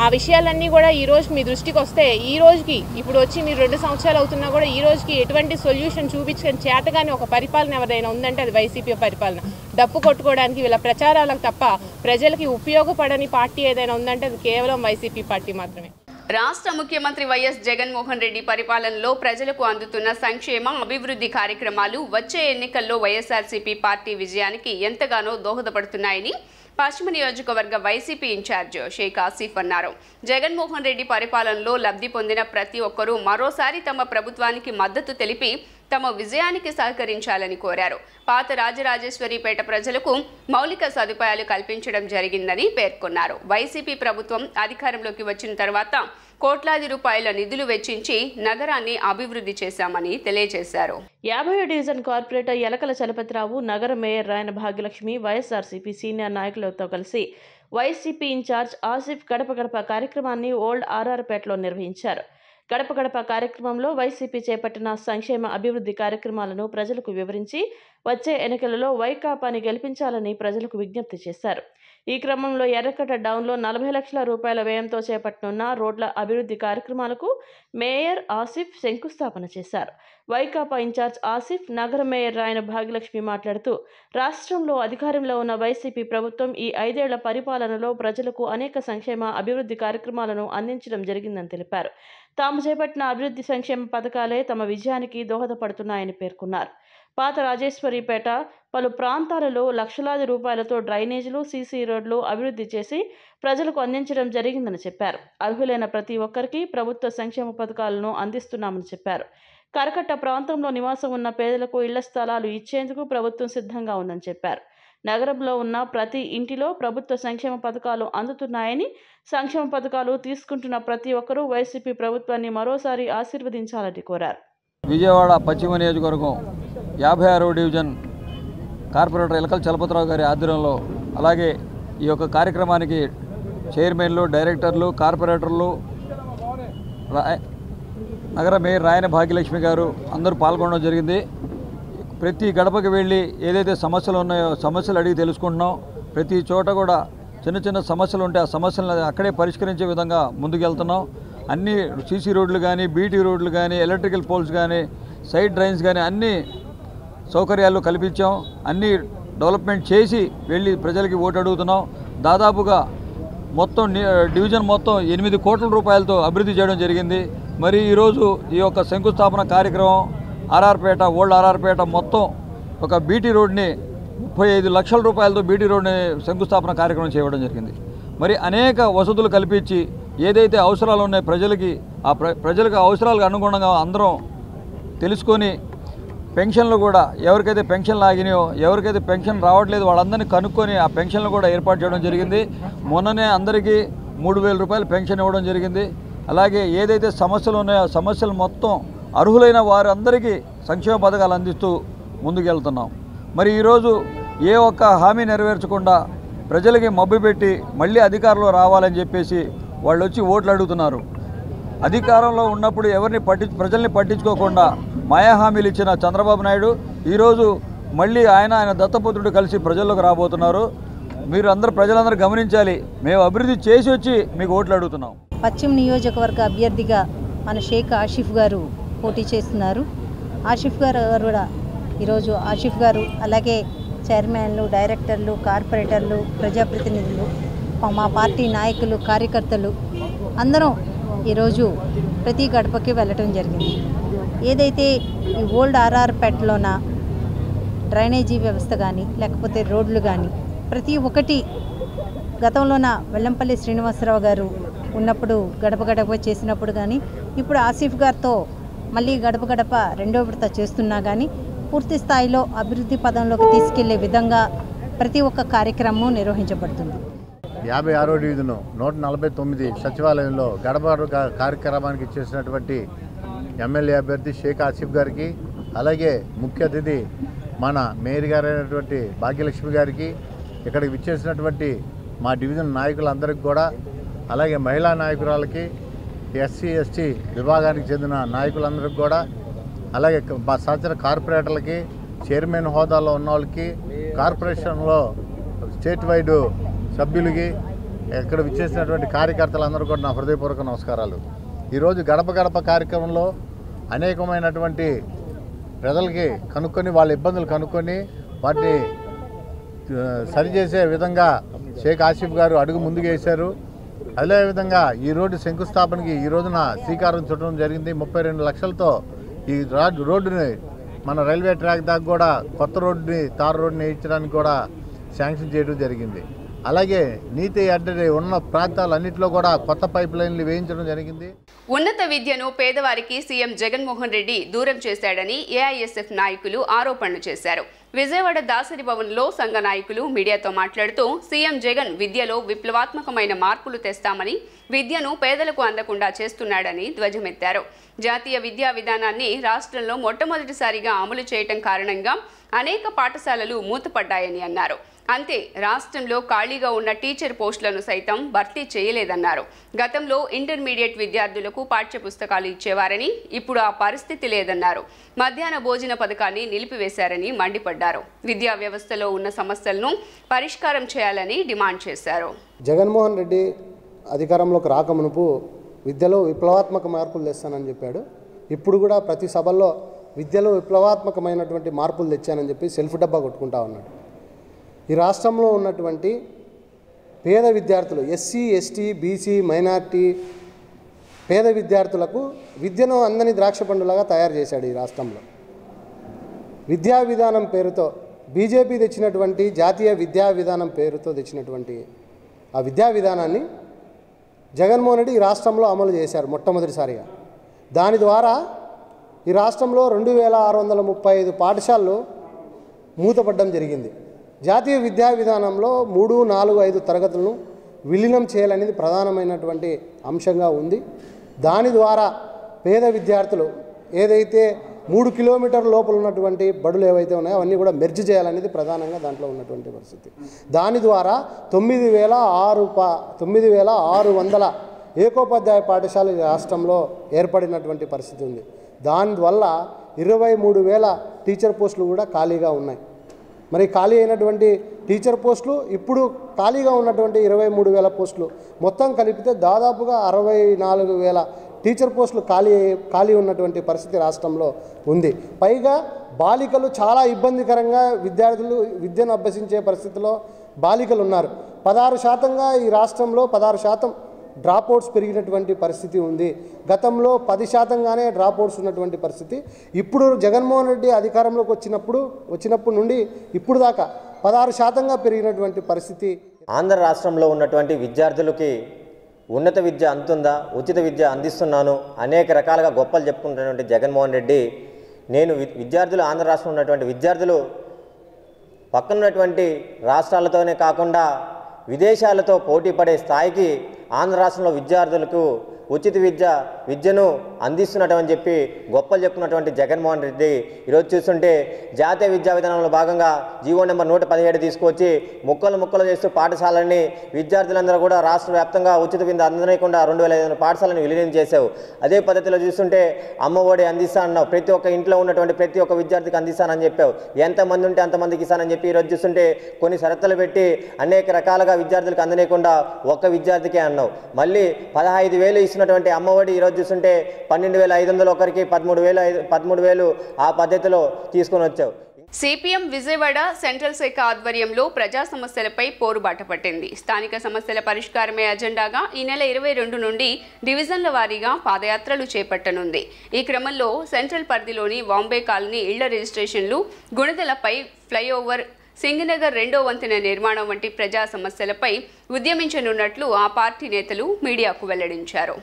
ఆ విషయాలన్నీ కూడా ఈరోజు మీ దృష్టికి వస్తే ఈ రోజుకి ఇప్పుడు వచ్చి మీరు 2 సంవత్సరాలు అవుతున్నా కూడా ఈ రోజుకి ఎటువంటి సొల్యూషన్ చూపించని చేతగానే ఒక పరిపాలన ఎవరైనా ఉందంటే అది వైసీపీ పరిపాలన. డప్పు కొట్టుకోవడానికి వీళ్ళ ప్రచారాలకు తప్ప ప్రజలకి ఉపయోగపడని పార్టీ ఏదైనా ఉందంటే అది కేవలం వైసీపీ పార్టీ మాత్రమే. రాష్ట్ర ముఖ్యమంత్రి వైఎస్ జగన్మోహన్ రెడ్డి పరిపాలనలో ప్రజలకు అందుతున్న సంక్షేమ అభివృద్ధి కార్యక్రమాలు వచ్చే ఎన్నికల్లో వైఎస్ఆర్సీపీ పార్టీ విజయానికి ఎంతగానో దోహదపడుతున్నాయని పశ్చిమ నియోజకవర్గ వైసీపీ ఇన్ఛార్జ్ షేక్ ఆసిఫ్ అన్నారు. జగన్మోహన్ రెడ్డి పరిపాలనలో లబ్ధి పొందిన ప్రతి ఒక్కరూ మరోసారి తమ ప్రభుత్వానికి మద్దతు తెలిపి తమ విజయానికి సహకరించాలని కోరారు. పాత రాజరాజేశ్వరిపేట ప్రజలకు మౌలిక సదుపాయాలు కల్పించడం జరిగిందని పేర్కొన్నారు. వైసీపీ ప్రభుత్వం అధికారంలోకి వచ్చిన తర్వాత కోట్లాది రూపాయల నిధులు వెచ్చించి నగరాన్ని అభివృద్ధి చేశామని తెలియజేశారు. 50వ డివిజన్ కార్పొరేటర్ యలకల చలపతిరావు, నగర మేయర్ రాయన భాగ్యలక్ష్మి, వైఎస్ఆర్సీపీ సీనియర్ నాయకులతో కలిసి వైసీపీ ఇన్ఛార్జ్ ఆసిఫ్ గడప గడప కార్యక్రమాన్ని ఓల్డ్ ఆర్ఆర్పేటలో నిర్వహించారు. గడప గడప కార్యక్రమంలో వైసీపీ చేపట్టిన సంక్షేమ అభివృద్ధి కార్యక్రమాలను ప్రజలకు వివరించి వచ్చే ఎన్నికలలో వైకాపాని గెలిపించాలని ప్రజలకు విజ్ఞప్తి చేశారు. ఈ క్రమంలో ఎర్రకట్ట డౌన్లో 40 లక్షల రూపాయల వ్యయంతో చేపట్టనున్న రోడ్ల అభివృద్ధి కార్యక్రమాలకు మేయర్ ఆసిఫ్ శంకుస్థాపన చేశారు. వైకాపా ఇన్ఛార్జ్ ఆసిఫ్, నగర మేయర్ రాయన భాగ్యలక్ష్మి మాట్లాడుతూ రాష్ట్రంలో అధికారంలో ఉన్న వైసీపీ ప్రభుత్వం ఈ 5 ఏళ్ల పరిపాలనలో ప్రజలకు అనేక సంక్షేమ అభివృద్ధి కార్యక్రమాలను అందించడం జరిగిందని తెలిపారు. తాము చేపట్టిన అభివృద్ధి సంక్షేమ పథకాలే తమ విజయానికి దోహదపడుతున్నాయని పేర్కొన్నారు. పాత రాజేశ్వరిపేట పలు ప్రాంతాలలో లక్షలాది రూపాయలతో డ్రైనేజీలు, సీసీ రోడ్లు అభివృద్ధి చేసి ప్రజలకు అందించడం జరిగిందని చెప్పారు. అర్హులైన ప్రతి ఒక్కరికి ప్రభుత్వ సంక్షేమ పథకాలను అందిస్తున్నామని చెప్పారు. కరకట్ట ప్రాంతంలో నివాసం ఉన్న పేదలకు ఇళ్ల స్థలాలు ఇచ్చేందుకు ప్రభుత్వం సిద్ధంగా ఉందని చెప్పారు. నగరంలో ఉన్న ప్రతి ఇంటిలో ప్రభుత్వ సంక్షేమ పథకాలు అందుతున్నాయని, సంక్షేమ పథకాలు తీసుకుంటున్న ప్రతి ఒక్కరూ వైసీపీ ప్రభుత్వాన్ని మరోసారి ఆశీర్వదించాలని కోరారు. విజయవాడ పశ్చిమ నియోజకవర్గం 56వ డివిజన్ కార్పొరేటర్ యలకల చలపతిరావు గారి ఆధ్వర్యంలో, అలాగే ఈ యొక్క కార్యక్రమానికి చైర్మన్లు, డైరెక్టర్లు, కార్పొరేటర్లు, నగర మేయర్ రాయన భాగ్యలక్ష్మి గారు అందరూ పాల్గొనడం జరిగింది. ప్రతి గడపకి వెళ్ళి ఏదైతే సమస్యలు ఉన్నాయో సమస్యలు అడిగి తెలుసుకుంటున్నాం. ప్రతి చోట కూడా చిన్న చిన్న సమస్యలు ఉంటే ఆ సమస్యలను అక్కడే పరిష్కరించే విధంగా ముందుకెళ్తున్నాం. అన్ని సీసీ రోడ్లు కానీ, బీటీ రోడ్లు కానీ, ఎలక్ట్రికల్ పోల్స్ కానీ, సైడ్ డ్రైన్స్ కానీ అన్ని సౌకర్యాలు కల్పించాం. అన్నీ డెవలప్మెంట్ చేసి వెళ్ళి ప్రజలకి ఓటు అడుగుతున్నాం. దాదాపుగా మొత్తం డివిజన్ మొత్తం 8 కోట్ల రూపాయలతో అభివృద్ధి చేయడం జరిగింది. మరి ఈరోజు ఈ యొక్క శంకుస్థాపన కార్యక్రమం ఆర్ఆర్పేట, ఓల్డ్ ఆర్ఆర్పేట మొత్తం ఒక బీటీ రోడ్ని 35 లక్షల రూపాయలతో బీటీ రోడ్ని శంకుస్థాపన కార్యక్రమం చేయడం జరిగింది. మరి అనేక వసతులు కల్పించి ఏదైతే అవసరాలు ఉన్నాయో ప్రజలకి ఆ ప్రజలకు అవసరాలకు అనుగుణంగా అందరం తెలుసుకొని పెన్షన్లు కూడా ఎవరికైతే పెన్షన్లు ఆగినాయో, ఎవరికైతే పెన్షన్ రావట్లేదు వాళ్ళందరినీ కనుక్కొని ఆ పెన్షన్లు కూడా ఏర్పాటు చేయడం జరిగింది. మొన్ననే అందరికీ 3,000 రూపాయలు పెన్షన్ ఇవ్వడం జరిగింది. అలాగే ఏదైతే సమస్యలు ఉన్నాయో సమస్యలు మొత్తం అర్హులైన వారందరికీ సంక్షేమ పథకాలు అందిస్తూ ముందుకెళ్తున్నాం. మరి ఈరోజు ఏ ఒక్క హామీ నెరవేర్చకుండా ప్రజలకి మభ్యపెట్టి మళ్ళీ అధికారంలో రావాలని చెప్పేసి వాళ్ళు వచ్చి ఓట్లు అడుగుతున్నారు. అధికారంలో ఉన్నప్పుడు ఎవరిని ప్రజల్ని పట్టించుకోకుండా మాయా హామీలు ఇచ్చిన చంద్రబాబు నాయుడు ఈరోజు మళ్ళీ ఆయన దత్తపుత్రుడు కలిసి ప్రజల్లోకి రాబోతున్నారు. మీరు ప్రజలందరూ గమనించాలి. మేము అభివృద్ధి చేసి వచ్చి మీకు ఓట్లు అడుగుతున్నాం. పశ్చిమ నియోజకవర్గ అభ్యర్థిగా మన షేక్ ఆసిఫ్ గారు పోటీ చేస్తున్నారు. ఆసిఫ్ గారు కూడా ఈరోజు ఆసిఫ్ గారు అలాగే చైర్మన్లు, డైరెక్టర్లు, కార్పొరేటర్లు, ప్రజాప్రతినిధులు, మా పార్టీ నాయకులు, కార్యకర్తలు అందరం ఈరోజు ప్రతి గడపకి వెళ్ళటం జరిగింది. ఏదైతే ఈ ఓల్డ్ ఆర్ఆర్పేటలోన డ్రైనేజీ వ్యవస్థ కానీ లేకపోతే రోడ్లు కానీ ప్రతి ఒక్కటి గతంలోన వెల్లంపల్లి శ్రీనివాసరావు గారు ఉన్నప్పుడు గడప గడప చేసినప్పుడు కానీ ఇప్పుడు ఆసిఫ్ గారితో మళ్ళీ గడప గడప రెండో విడత చేస్తున్నా కానీ పూర్తి స్థాయిలో అభివృద్ధి పదంలోకి తీసుకెళ్లే విధంగా ప్రతి ఒక్క కార్యక్రమం నిర్వహించబడుతుంది. 56వ డివిజను 149 సచివాలయంలో గడప కార్యక్రమానికి చేసినటువంటి ఎమ్మెల్యే అభ్యర్థి షేక్ ఆసిఫ్ గారికి, అలాగే ముఖ్య అతిథి మన మేయర్ గారైనటువంటి భాగ్యలక్ష్మి గారికి, ఇక్కడికి విచ్చేసినటువంటి మా డివిజన్ నాయకులందరికీ కూడా, అలాగే మహిళా నాయకురాలకి, ఎస్సీ ఎస్టీ విభాగానికి చెందిన నాయకులందరికీ కూడా, అలాగే మా సహచర కార్పొరేటర్లకి, చైర్మన్ హోదాలో ఉన్న వాళ్ళకి, కార్పొరేషన్లో స్టేట్ వైడ్ సభ్యులకి, ఇక్కడ విచ్చేసినటువంటి కార్యకర్తలందరూ కూడా నా హృదయపూర్వక నమస్కారాలు. ఈరోజు గడప గడప కార్యక్రమంలో అనేకమైనటువంటి ప్రజలకి కనుక్కొని వాళ్ళ ఇబ్బందులు కనుక్కొని వాటిని సరిచేసే విధంగా షేక్ ఆసిఫ్ గారు అడుగు ముందుకు వేశారు. అదేవిధంగా ఈ రోడ్డు శంకుస్థాపనకి ఈ రోజున శ్రీకారం చుట్టడం జరిగింది. 32 లక్షలతో ఈ రోడ్డుని మన రైల్వే ట్రాక్ దాకా కూడా కొత్త రోడ్డుని, తార్ రోడ్డుని వేయించడానికి కూడా శాంక్షన్ చేయడం జరిగింది. అలాగే నీతి అడ్డని ఉన్న ప్రాంతాలన్నింటిలో కూడా కొత్త పైప్ లైన్లు వేయించడం జరిగింది. ఉన్నత విద్యను పేదవారికి సీఎం జగన్మోహన్ రెడ్డి దూరం చేశాడని ఏఐఎస్ఎఫ్ నాయకులు ఆరోపణలు చేశారు. విజయవాడ దాసరి భవన్లో సంఘ నాయకులు మీడియాతో మాట్లాడుతూ సీఎం జగన్ విద్యలో విప్లవాత్మకమైన మార్పులు తెస్తామని, విద్యను పేదలకు అందకుండా చేస్తున్నాడని ధ్వజమెత్తారు. జాతీయ విద్యా విధానాన్ని రాష్ట్రంలో మొట్టమొదటిసారిగా అమలు చేయటం కారణంగా అనేక పాఠశాలలు మూతపడ్డాయని అన్నారు. అంతే, రాష్ట్రంలో ఖాళీగా ఉన్న టీచర్ పోస్టులను సైతం భర్తీ చేయలేదన్నారు. గతంలో ఇంటర్మీడియట్ విద్యార్థులకు పాఠ్యపుస్తకాలు ఇచ్చేవారని, ఇప్పుడు ఆ పరిస్థితి లేదన్నారు. మధ్యాహ్న భోజన పథకాన్ని నిలిపివేశారని మండిపడ్డారు. విద్యా వ్యవస్థలో ఉన్న సమస్యలను పరిష్కారం చేయాలని డిమాండ్ చేశారు. జగన్మోహన్ రెడ్డి అధికారంలోకి రాకమునుపు విద్యలో విప్లవాత్మక మార్పులు తెస్తానని చెప్పాడు. ఇప్పుడు కూడా ప్రతి సభల్లో విద్యలో విప్లవాత్మకమైనటువంటి మార్పులు తెచ్చానని చెప్పి సెల్ఫ్ డబ్బా కొట్టుకుంటా ఉన్నాడు. ఈ రాష్ట్రంలో ఉన్నటువంటి పేద విద్యార్థులు, ఎస్సీ ఎస్టీ బీసీ మైనార్టీ పేద విద్యార్థులకు విద్యను అందని ద్రాక్ష పండులాగా తయారు చేశాడు. ఈ రాష్ట్రంలో విద్యా విధానం పేరుతో బీజేపీ తెచ్చినటువంటి జాతీయ విద్యా విధానం పేరుతో తెచ్చినటువంటి ఆ విద్యా విధానాన్ని జగన్మోహన్ రెడ్డి ఈ రాష్ట్రంలో అమలు చేశారు మొట్టమొదటిసారిగా. దాని ద్వారా ఈ రాష్ట్రంలో 2635 పాఠశాలలు మూతపడడం జరిగింది. జాతీయ విద్యా విధానంలో 3, 4, 5 తరగతులను విలీనం చేయాలనేది ప్రధానమైనటువంటి అంశంగా ఉంది. దాని ద్వారా పేద విద్యార్థులు ఏదైతే 3 కిలోమీటర్ల లోపల ఉన్నటువంటి బడులు ఏవైతే ఉన్నాయో అవన్నీ కూడా మెర్జ్ చేయాలనేది ప్రధానంగా దాంట్లో ఉన్నటువంటి పరిస్థితి. దాని ద్వారా 9600 ఏకోపాధ్యాయ పాఠశాల రాష్ట్రంలో ఏర్పడినటువంటి పరిస్థితి ఉంది. దానివల్ల 23,000 టీచర్ పోస్టులు కూడా ఖాళీగా ఉన్నాయి. మరి ఖాళీ అయినటువంటి టీచర్ పోస్టులు, ఇప్పుడు ఖాళీగా ఉన్నటువంటి 23,000 పోస్టులు మొత్తం కలిపితే దాదాపుగా 64,000 టీచర్ పోస్టులు ఖాళీ ఉన్నటువంటి పరిస్థితి రాష్ట్రంలో ఉంది. పైగా బాలికలు చాలా ఇబ్బందికరంగా విద్యార్థులు విద్యను అభ్యసించే పరిస్థితిలో బాలికలు ఉన్నారు. 16%గా ఈ రాష్ట్రంలో 16% డ్రాప్అవుట్స్ పెరిగినటువంటి పరిస్థితి ఉంది. గతంలో 10%గానే డ్రాప్అవుట్స్ ఉన్నటువంటి పరిస్థితి. ఇప్పుడు జగన్మోహన్ రెడ్డి అధికారంలోకి వచ్చినప్పుడు నుండి ఇప్పుడు దాకా 16%గా పెరిగినటువంటి పరిస్థితి. ఆంధ్ర రాష్ట్రంలో ఉన్నటువంటి విద్యార్థులకి ఉన్నత విద్య అందుతుందా, ఉచిత విద్య అందిస్తున్నాను అనేక రకాలుగా గొప్పలు చెప్పుకుంటున్నటువంటి జగన్మోహన్ రెడ్డి, నేను విద్యార్థులు ఆంధ్ర రాష్ట్రంలో ఉన్నటువంటి విద్యార్థులు పక్కనున్నటువంటి రాష్ట్రాలతోనే కాకుండా విదేశాలతో పోటీ పడే స్థాయికి ఆంధ్ర రాష్ట్రంలో విద్యార్థులకు ఉచిత విద్యను అందిస్తున్నటని చెప్పి గొప్పలు చెప్పుకున్నటువంటి జగన్మోహన్ రెడ్డి ఈరోజు చూస్తుంటే జాతీయ విద్యా విధానంలో భాగంగా జీవో నెంబర్ 117 తీసుకొచ్చి ముక్కలు చేస్తూ పాఠశాలని విద్యార్థులందరూ కూడా రాష్ట్ర వ్యాప్తంగా ఉచిత విద్య అందనీయకుండా 2500 పాఠశాలను విలీనం చేశావు. అదే పద్ధతిలో చూస్తుంటే అమ్మ ఒడి అందిస్తా అన్నావు, ప్రతి ఒక్క ఇంట్లో ఉన్నటువంటి ప్రతి ఒక్క విద్యార్థికి అందిస్తానని చెప్పావు. ఎంతమంది ఉంటే అంతమందికి ఇస్తానని చెప్పి ఈరోజు చూస్తుంటే కొన్ని షరతులు పెట్టి అనేక రకాలుగా విద్యార్థులకు అందనీయకుండా ఒక్క విద్యార్థికే అన్నావు. మళ్ళీ 15,000 ఇస్తున్నటువంటి అమ్మఒడి ఈరోజు చూస్తుంటే 12,500 ఒకరికి 13,000 ఆ పద్ధతిలో తీసుకొని వచ్చావు. సిపిఎం విజయవాడ సెంట్రల్ శాఖ ఆధ్వర్యంలో ప్రజా సమస్యలపై పోరుబాట పట్టింది. స్థానిక సమస్యల పరిష్కారమే అజెండాగా ఈ నెల 22 నుండి డివిజన్ల వారీగా పాదయాత్రలు చేపట్టనుంది. ఈ క్రమంలో సెంట్రల్ పరిధిలోని బాంబే కాలనీ ఇళ్ల రిజిస్ట్రేషన్లు, గుణదలపై ఫ్లైఓవర్, సింగనగర్ 2వ వంతెన నిర్మాణం వంటి ప్రజా సమస్యలపై ఉద్యమించనున్నట్లు ఆ పార్టీ నేతలు మీడియాకు వెల్లడించారు.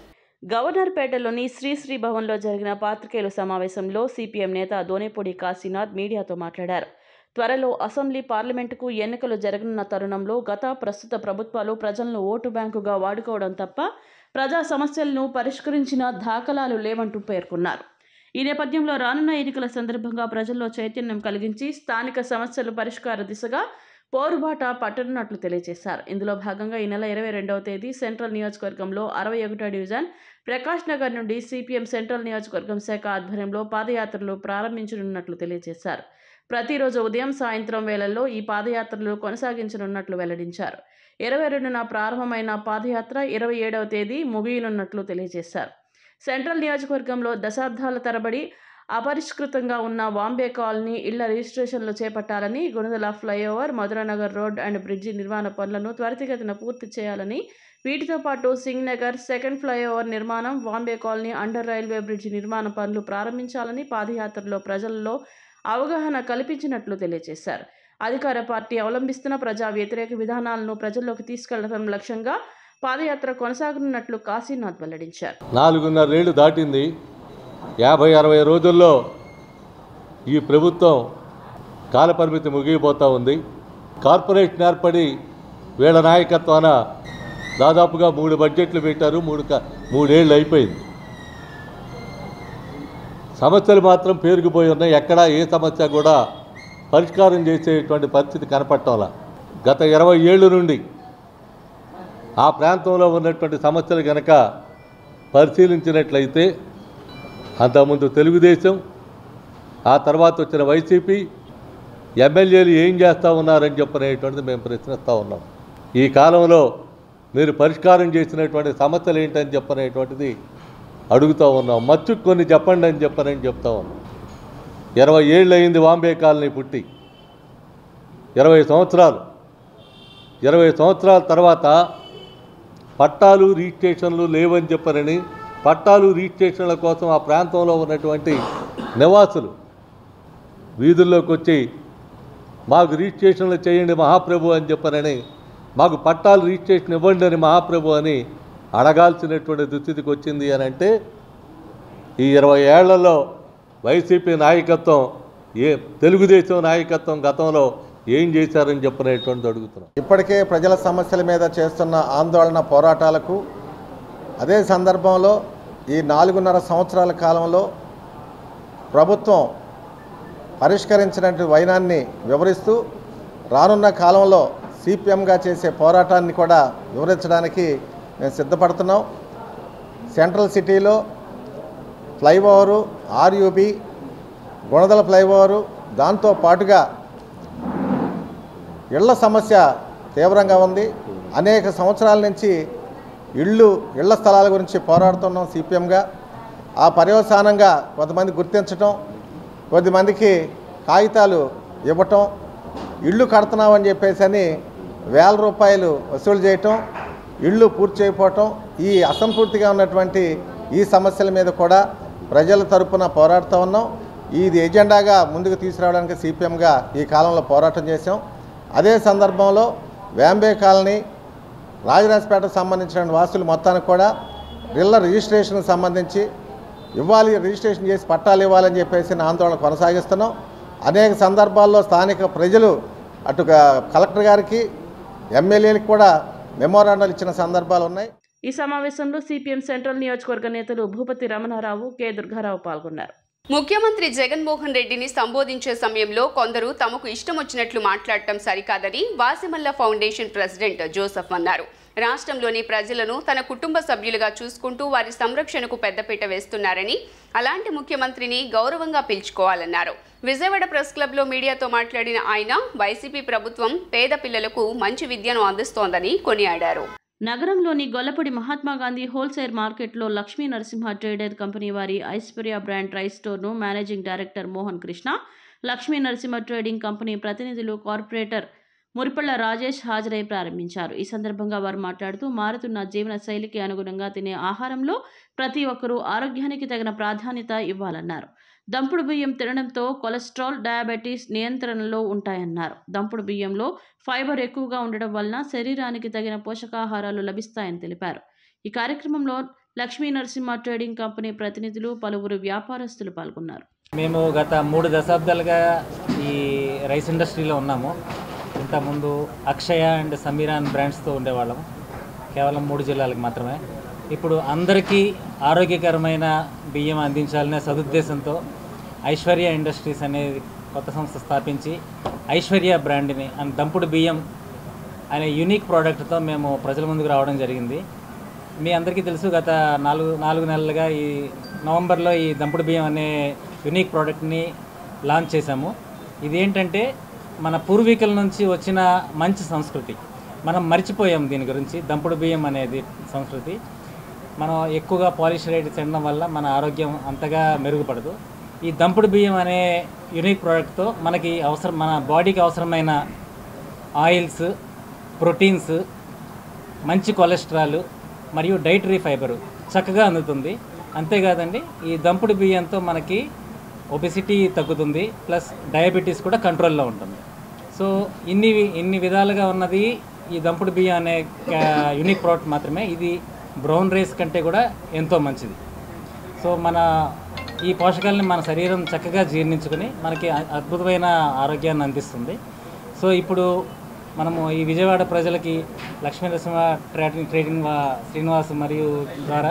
గవర్నర్పేటలోని శ్రీ భవన్లో జరిగిన పాత్రికేయుల సమావేశంలో సిపిఎం నేత దోనేపూడి కాశీనాథ్ మీడియాతో మాట్లాడారు. త్వరలో అసెంబ్లీ, పార్లమెంటుకు ఎన్నికలు జరగనున్న తరుణంలో ప్రస్తుత ప్రభుత్వాలు ప్రజలను ఓటు బ్యాంకుగా వాడుకోవడం తప్ప ప్రజా సమస్యలను పరిష్కరించిన దాఖలాలు లేవంటూ పేర్కొన్నారు. ఈ నేపథ్యంలో రానున్న ఎన్నికల సందర్భంగా ప్రజల్లో చైతన్యం కలిగించి స్థానిక సమస్యల పరిష్కార దిశగా పోరుబాట పట్టనున్నట్లు తెలియజేశారు. ఇందులో భాగంగా ఈ నెల 22వ తేదీ సెంట్రల్ నియోజకవర్గంలో 61వ డివిజన్ ప్రకాష్ నగర్ నుండి సిపిఎం సెంట్రల్ నియోజకవర్గం శాఖ ఆధ్వర్యంలో పాదయాత్రలు ప్రారంభించనున్నట్లు తెలియజేశారు. ప్రతిరోజు ఉదయం, సాయంత్రం వేళల్లో ఈ పాదయాత్రలు కొనసాగించనున్నట్లు వెల్లడించారు. 22న ప్రారంభమైన పాదయాత్ర 27వ తేదీ ముగియనున్నట్లు తెలియజేశారు. సెంట్రల్ నియోజకవర్గంలో దశాబ్దాల తరబడి అపరిష్కృతంగా ఉన్న బాంబే కాలనీ ఇళ్ల రిజిస్ట్రేషన్లు చేపట్టాలని, Gunadala flyover, Madhuranagar road and bridge నిర్మాణ పనులను త్వరితగతిన పూర్తి చేయాలని, వీటితో పాటు సింగ్ నగర్ సెకండ్ ఫ్లైఓవర్ నిర్మాణం, Bombay colony under railway bridge నిర్మాణ పనులు ప్రారంభించాలని పాదయాత్రలో ప్రజల్లో అవగాహన కల్పించినట్లు తెలియజేశారు. అధికార పార్టీ అవలంబిస్తున్న ప్రజా వ్యతిరేక విధానాలను ప్రజల్లోకి తీసుకెళ్లడం లక్ష్యంగా పాదయాత్ర కొనసాగనున్నట్లు కాశీనాథ్ వెల్లడించారు. 4.5 ఏళ్లు దాటింది. 50-60 రోజుల్లో ఈ ప్రభుత్వం కాలపరిమితి ముగిపోతూ ఉంది. కార్పొరేషన్ ఏర్పడి వీళ్ళ నాయకత్వాన దాదాపుగా 3 బడ్జెట్లు పెట్టారు. 3 ఏళ్ళు అయిపోయింది. సమస్యలు మాత్రం పేరుకుపోయి ఉన్నాయి. ఎక్కడా ఏ సమస్య కూడా పరిష్కారం చేసేటువంటి పరిస్థితి కనపడటంలా. గత 20 ఏళ్ళ నుండి ఆ ప్రాంతంలో ఉన్నటువంటి సమస్యలు కనుక పరిశీలించినట్లయితే అంతకుముందు తెలుగుదేశం, ఆ తర్వాత వచ్చిన వైసీపీ ఎమ్మెల్యేలు ఏం చేస్తూ ఉన్నారని చెప్పనేటువంటిది మేము ప్రశ్నిస్తూ ఉన్నాం. ఈ కాలంలో మీరు పరిష్కారం చేసినటువంటి సమస్యలు ఏంటని చెప్పనేటువంటిది అడుగుతూ ఉన్నాం. మచ్చుకు కొన్ని చెప్పండి అని చెప్తా ఉన్నాం. 20 ఏళ్ళు అయింది బాంబే కాలనీ పుట్టి. 20 సంవత్సరాల తర్వాత పట్టాలు రిజిస్ట్రేషన్లు లేవని చెప్పారని, పట్టాలు రిజిస్ట్రేషన్ల కోసం ఆ ప్రాంతంలో ఉన్నటువంటి నివాసులు వీధుల్లోకి వచ్చి మాకు రిజిస్ట్రేషన్లు చేయండి మహాప్రభు అని చెప్పారని, మాకు పట్టాలు రిజిస్ట్రేషన్ ఇవ్వండి అని మహాప్రభు అని అడగాల్సినటువంటి దుస్థితికి వచ్చింది అని అంటే ఈ 20 ఏళ్లలో వైసీపీ నాయకత్వం, తెలుగుదేశం నాయకత్వం గతంలో ఏం చేశారని చెప్పనేటువంటి అడుగుతున్నాం. ఇప్పటికే ప్రజల సమస్యల మీద చేస్తున్న ఆందోళన పోరాటాలకు, అదే సందర్భంలో ఈ 4.5 సంవత్సరాల కాలంలో ప్రభుత్వం పరిష్కరించినటువంటి వైనాన్ని వివరిస్తూ రానున్న కాలంలో సిపిఎంగా చేసే పోరాటాన్ని కూడా వివరించడానికి మేము సిద్ధపడుతున్నాం. సెంట్రల్ సిటీలో ఫ్లైఓవరు, ఆర్యూబీ, గుణదల ఫ్లైఓవరు, దాంతో పాటుగా ఇళ్ల సమస్య తీవ్రంగా ఉంది. అనేక సంవత్సరాల నుంచి ఇళ్ల స్థలాల గురించి పోరాడుతున్నాం సిపిఎంగా. ఆ పర్యవసానంగా కొంతమంది గుర్తించటం, కొద్దిమందికి కాగితాలు ఇవ్వటం, ఇళ్ళు కడుతున్నామని చెప్పేసి అని ₹1000 వసూలు చేయటం, ఇళ్ళు పూర్తి చేయకపోవటం, ఈ అసంపూర్తిగా ఉన్నటువంటి ఈ సమస్యల మీద కూడా ప్రజల తరపున పోరాడుతూ ఉన్నాం. ఇది ఎజెండాగా ముందుకు తీసుకురావడానికి సిపిఎంగా ఈ కాలంలో పోరాటం చేశాం. అదే సందర్భంలో బాంబే కాలనీ, రాజరాజపేటకు సంబంధించిన వాసులు మొత్తానికి కూడా ఇళ్ల రిజిస్ట్రేషన్కి సంబంధించి ఇవ్వాలి, రిజిస్ట్రేషన్ చేసి పట్టాలు ఇవ్వాలని చెప్పేసి ఆందోళన కొనసాగిస్తున్నాం. అనేక సందర్భాల్లో స్థానిక ప్రజలు అటు కలెక్టర్ గారికి, ఎమ్మెల్యేలకు కూడా మెమోరాండాలు ఇచ్చిన సందర్భాలు ఉన్నాయి. ఈ సమావేశంలో సిపిఎం సెంట్రల్ నియోజకవర్గ నేతలు భూపతి రమణారావు, కె దుర్గారావు పాల్గొన్నారు. ముఖ్యమంత్రి జగన్మోహన్ రెడ్డిని సంబోధించే సమయంలో కొందరు తమకు ఇష్టం వచ్చినట్లు మాట్లాడటం సరికాదని వాసిమల్ల ఫౌండేషన్ ప్రెసిడెంట్ జోసెఫ్ అన్నారు. రాష్ట్రంలోని ప్రజలను తన కుటుంబ సభ్యులుగా చూసుకుంటూ వారి సంరక్షణకు పెద్దపీట వేస్తున్నారని, అలాంటి ముఖ్యమంత్రిని గౌరవంగా పిలుచుకోవాలన్నారు. విజయవాడ ప్రెస్ క్లబ్లో మీడియాతో మాట్లాడిన ఆయన వైసీపీ ప్రభుత్వం పేద పిల్లలకు మంచి విద్యను అందిస్తోందని కొనియాడారు. నగరంలోని గొల్లపూడి మహాత్మాగాంధీ హోల్సేల్ మార్కెట్లో లక్ష్మీ నరసింహ ట్రేడర్ కంపెనీ వారి ఐశ్వర్య బ్రాండ్ రైస్ స్టోర్ను managing director Mohan Krishna, Lakshmi Narasimha trading company ప్రతినిధులు, కార్పొరేటర్ మురిపళ్ల రాజేష్ హాజరై ప్రారంభించారు. ఈ సందర్భంగా వారు మాట్లాడుతూ మారుతున్న జీవన శైలికి అనుగుణంగా తినే ఆహారంలో ప్రతి ఒక్కరూ ఆరోగ్యానికి తగిన ప్రాధాన్యత ఇవ్వాలన్నారు. దంపుడు బియ్యం తినడంతో కొలెస్ట్రాల్, డయాబెటీస్ నియంత్రణలో ఉంటాయన్నారు. దంపుడు బియ్యంలో ఫైబర్ ఎక్కువగా ఉండడం వలన శరీరానికి తగిన పోషకాహారాలు లభిస్తాయని తెలిపారు. ఈ కార్యక్రమంలో లక్ష్మీ నరసింహ ట్రేడింగ్ కంపెనీ ప్రతినిధులు, పలువురు వ్యాపారస్తులు పాల్గొన్నారు. మేము గత 3 దశాబ్దాలుగా ఈ రైస్ ఇండస్ట్రీలో ఉన్నాము. ఇంతకుముందు అక్షయ అండ్ సమీరాన్ బ్రాండ్స్తో ఉండేవాళ్ళం, కేవలం 3 జిల్లాలకు మాత్రమే. ఇప్పుడు అందరికీ ఆరోగ్యకరమైన బియ్యం అందించాలనే సదుద్దేశంతో ఐశ్వర్య ఇండస్ట్రీస్ అనేది కొత్త సంస్థ స్థాపించి ఐశ్వర్య బ్రాండ్ని అండ్ దంపుడు బియ్యం అనే యూనిక్ ప్రోడక్ట్తో మేము ప్రజల ముందుకు రావడం జరిగింది. మీ అందరికీ తెలుసు, గత నాలుగు నెలలుగా ఈ నవంబర్లో ఈ దంపుడు బియ్యం అనే యూనిక్ ప్రోడక్ట్ని లాంచ్ చేశాము. ఇదేంటంటే మన పూర్వీకుల నుంచి వచ్చిన మంచి సంస్కృతి. మనం మర్చిపోయాం దీని గురించి. దంపుడు బియ్యం అనేది సంస్కృతి. మనం ఎక్కువగా పాలిష్ రైస్ తినడం వల్ల మన ఆరోగ్యం అంతగా మెరుగుపడదు. ఈ దంపుడు బియ్యం అనే యూనిక్ ప్రోడక్ట్తో మనకి మన బాడీకి అవసరమైన ఆయిల్స్, ప్రోటీన్స్, మంచి కొలెస్ట్రాల్ మరియు డైటరీ ఫైబరు చక్కగా అందుతుంది. అంతేకాదండి, ఈ దంపుడు బియ్యంతో మనకి ఒబెసిటీ తగ్గుతుంది, ప్లస్ డయాబెటీస్ కూడా కంట్రోల్లో ఉంటుంది. సో ఇన్ని విధాలుగా ఉన్నది ఈ దంపుడు బియ్యం అనే యూనిక్ ప్రోడక్ట్ మాత్రమే. ఇది బ్రౌన్ రైస్ కంటే కూడా ఎంతో మంచిది. సో ఈ పోషకాలని మన శరీరం చక్కగా జీర్ణించుకుని మనకి అద్భుతమైన ఆరోగ్యాన్ని అందిస్తుంది. సో ఇప్పుడు మనము ఈ విజయవాడ ప్రజలకి లక్ష్మీ నరసింహ ట్రేడింగ్ శ్రీనివాస్ మరియు ద్వారా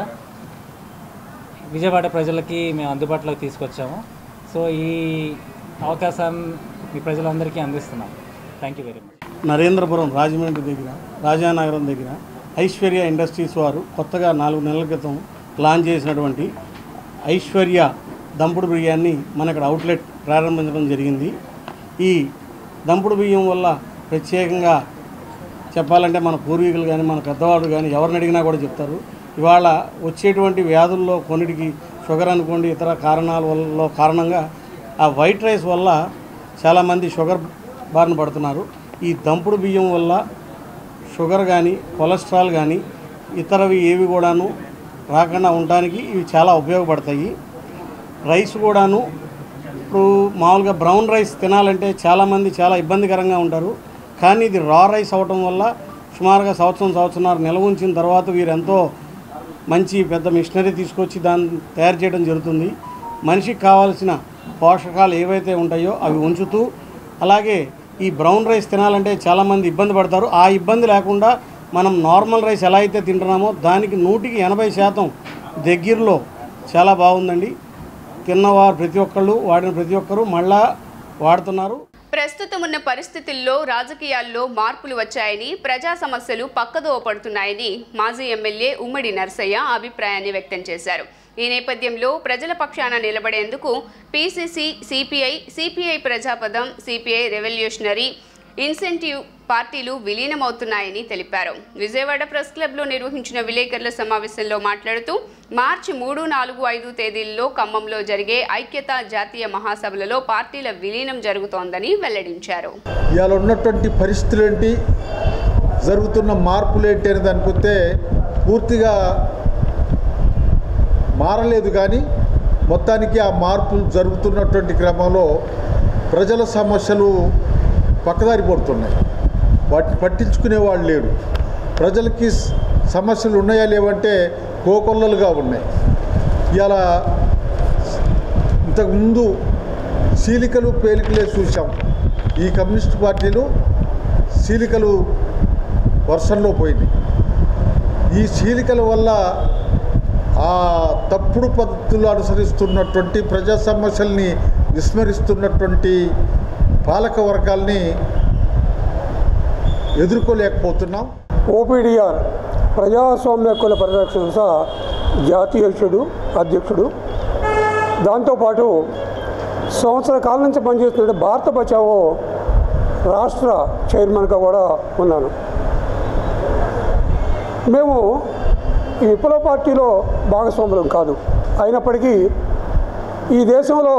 విజయవాడ ప్రజలకి మేము అందుబాటులోకి తీసుకొచ్చాము. సో ఈ అవకాశాన్ని మీ ప్రజలందరికీ అందిస్తున్నాం. Thank you very much. Narendrapuram Rajahmundry దగ్గర రాజానగరం దగ్గర ఐశ్వర్య ఇండస్ట్రీస్ వారు కొత్తగా 4 నెలల క్రితం లాంచ్ చేసినటువంటి ఐశ్వర్య దంపుడు బియ్యాన్ని మన ఇక్కడ అవుట్లెట్ ప్రారంభించడం జరిగింది. ఈ దంపుడు బియ్యం వల్ల ప్రత్యేకంగా చెప్పాలంటే మన పూర్వీకులు కానీ మన పెద్దవాళ్ళు కానీ ఎవరిని అడిగినా కూడా చెప్తారు. ఇవాళ వచ్చేటువంటి వ్యాధుల్లో కొన్నిటికి షుగర్ అనుకోండి, ఇతర కారణంగా ఆ వైట్ రైస్ వల్ల చాలామంది షుగర్ బారిన పడుతున్నారు. ఈ దంపుడు బియ్యం వల్ల షుగర్ కానీ కొలెస్ట్రాల్ కానీ ఇతరవి ఏవి కూడాను రాకుండా ఉండడానికి ఇవి చాలా ఉపయోగపడతాయి. రైస్ కూడాను ఇప్పుడు మామూలుగా బ్రౌన్ రైస్ తినాలంటే చాలామంది చాలా ఇబ్బందికరంగా ఉంటారు. కానీ ఇది రా రైస్ అవటం వల్ల సుమారుగా సంవత్సరంన్నర నిల్వ ఉంచిన తర్వాత వీరు ఎంతో మంచి పెద్ద మిషనరీ తీసుకొచ్చి దాన్ని తయారు చేయడం జరుగుతుంది. మనిషికి కావాల్సిన పోషకాలు ఏవైతే ఉంటాయో అవి ఉంచుతూ, అలాగే ఈ బ్రౌన్ రైస్ తినాలంటే చాలామంది ఇబ్బంది పడతారు. ఆ ఇబ్బంది లేకుండా మనం నార్మల్ రైస్ ఎలా అయితే తింటున్నామో దానికి 100% దగ్గరలో చాలా బాగుందండి. తిన్నవారు ప్రతి ఒక్కళ్ళు, వాడిన ప్రతి ఒక్కరు మళ్ళా వాడుతున్నారు. ప్రస్తుతం ఉన్న పరిస్థితుల్లో రాజకీయాల్లో మార్పులు వచ్చాయని, ప్రజా సమస్యలు పక్కదోవ పడుతున్నాయని మాజీ ఎమ్మెల్యే ఉమ్మడి నర్సయ్య అభిప్రాయాన్ని వ్యక్తం చేశారు. ఈ నేపథ్యంలో ప్రజల పక్షాన నిలబడేందుకు PCC, CPI Prajapadam, CPI revolutionary, incentive పార్టీలు విలీనమవుతున్నాయని తెలిపారు. విజయవాడ ప్రెస్ క్లబ్లో నిర్వహించిన విలేకరుల సమావేశంలో మాట్లాడుతూ మార్చి 3, 4, 5 తేదీల్లో ఖమ్మంలో జరిగే ఐక్యతా జాతీయ మహాసభలలో పార్టీల విలీనం జరుగుతోందని వెల్లడించారు. ఇవాళ ఉన్నటువంటి పరిస్థితులు ఏంటి, జరుగుతున్న మార్పులు ఏంటి అని దానికొస్తే పూర్తిగా మారలేదు. కానీ మొత్తానికి ఆ మార్పులు జరుగుతున్నటువంటి క్రమంలో ప్రజల సమస్యలు పక్కదారి పడుతున్నాయి. వాటిని పట్టించుకునే వాళ్ళు లేరు. ప్రజలకి సమస్యలు ఉన్నాయా లేవంటే కోకొల్లలుగా ఉన్నాయి. ఇలా ఇంతకుముందు చీలికలు పేలికలే చూసాం. ఈ కమ్యూనిస్ట్ పార్టీలు చీలికలు వర్షంలో పోయినాయి. ఈ చీలికల వల్ల ఆ తప్పుడు పద్ధతులు అనుసరిస్తున్నటువంటి ప్రజా సమస్యల్ని విస్మరిస్తున్నటువంటి పాలక వర్గాల్ని ఎదుర్కోలేకపోతున్నాం. ఓపీడీఆర్ ప్రజాస్వామ్య హక్కుల పరిరక్షణ జాతీయ అధ్యక్షుడు, దాంతోపాటు సంవత్సర కాలం నుంచి పనిచేస్తున్న భారత బచావో రాష్ట్ర చైర్మన్గా కూడా ఉన్నాను. మేము ఈ విప్లవ పార్టీలో భాగస్వాములం కాదు. అయినప్పటికీ ఈ దేశంలో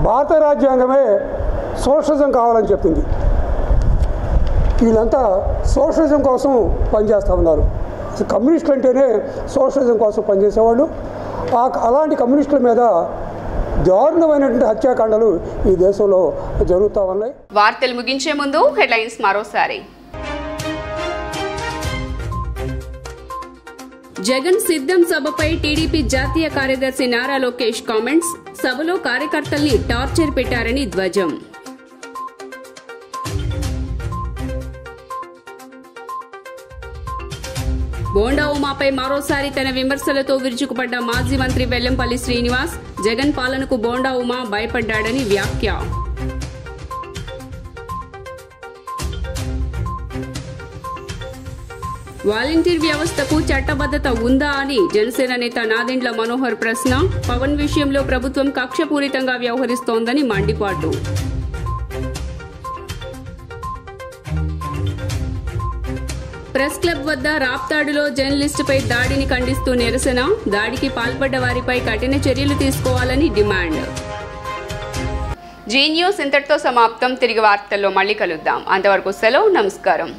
భారత రాజ్యాంగమే సోషలిజం కావాలని చెప్పింది. వీళ్ళంతా సోషలిజం కోసం పనిచేస్తూ ఉన్నారు. కమ్యూనిస్టులు అంటేనే సోషలిజం కోసం పనిచేసేవాళ్ళు. అలాంటి కమ్యూనిస్టుల మీద దారుణమైనటువంటి హత్యాకాండలు ఈ దేశంలో జరుగుతూ ఉన్నాయి. వార్తలు ముగించే ముందు హెడ్లైన్స్ మరోసారి. జగన్ సిద్ధం సభపై టీడీపీ జాతీయ కార్యదర్శి నారా లోకేష్ కామెంట్స్. సభలో కార్యకర్తల్ని టార్చర్ పెట్టారని ధ్వజం. బోండా ఉమాపై మరోసారి తన విమర్శలతో విరుచుకుపడ్డ మాజీ మంత్రి వెల్లంపల్లి శ్రీనివాస్. జగన్ పాలనకు బోండా ఉమా భయపడ్డాడని వ్యాఖ్య. వాలంటీర్ వ్యవస్థకు చట్టబద్ధత ఉందా అని జనసేన నేత నాదెండ్ల మనోహర్ ప్రశ్న. పవన్ విషయంలో ప్రభుత్వం కక్షపూరితంగా వ్యవహరిస్తోందని మండిపాటు. ప్రెస్ క్లబ్ వద్ద రాప్తాడులో జర్నలిస్టుపై దాడిని ఖండిస్తూ నిరసన. దాడికి పాల్పడ్డ వారిపై కఠిన చర్యలు తీసుకోవాలని డిమాండ్. జీ న్యూస్ ఇంతటితో సమాప్తం. తిరిగి వార్తల్లో మళ్ళీ కలుద్దాం. అంతవరకు సెలవు. నమస్కారం.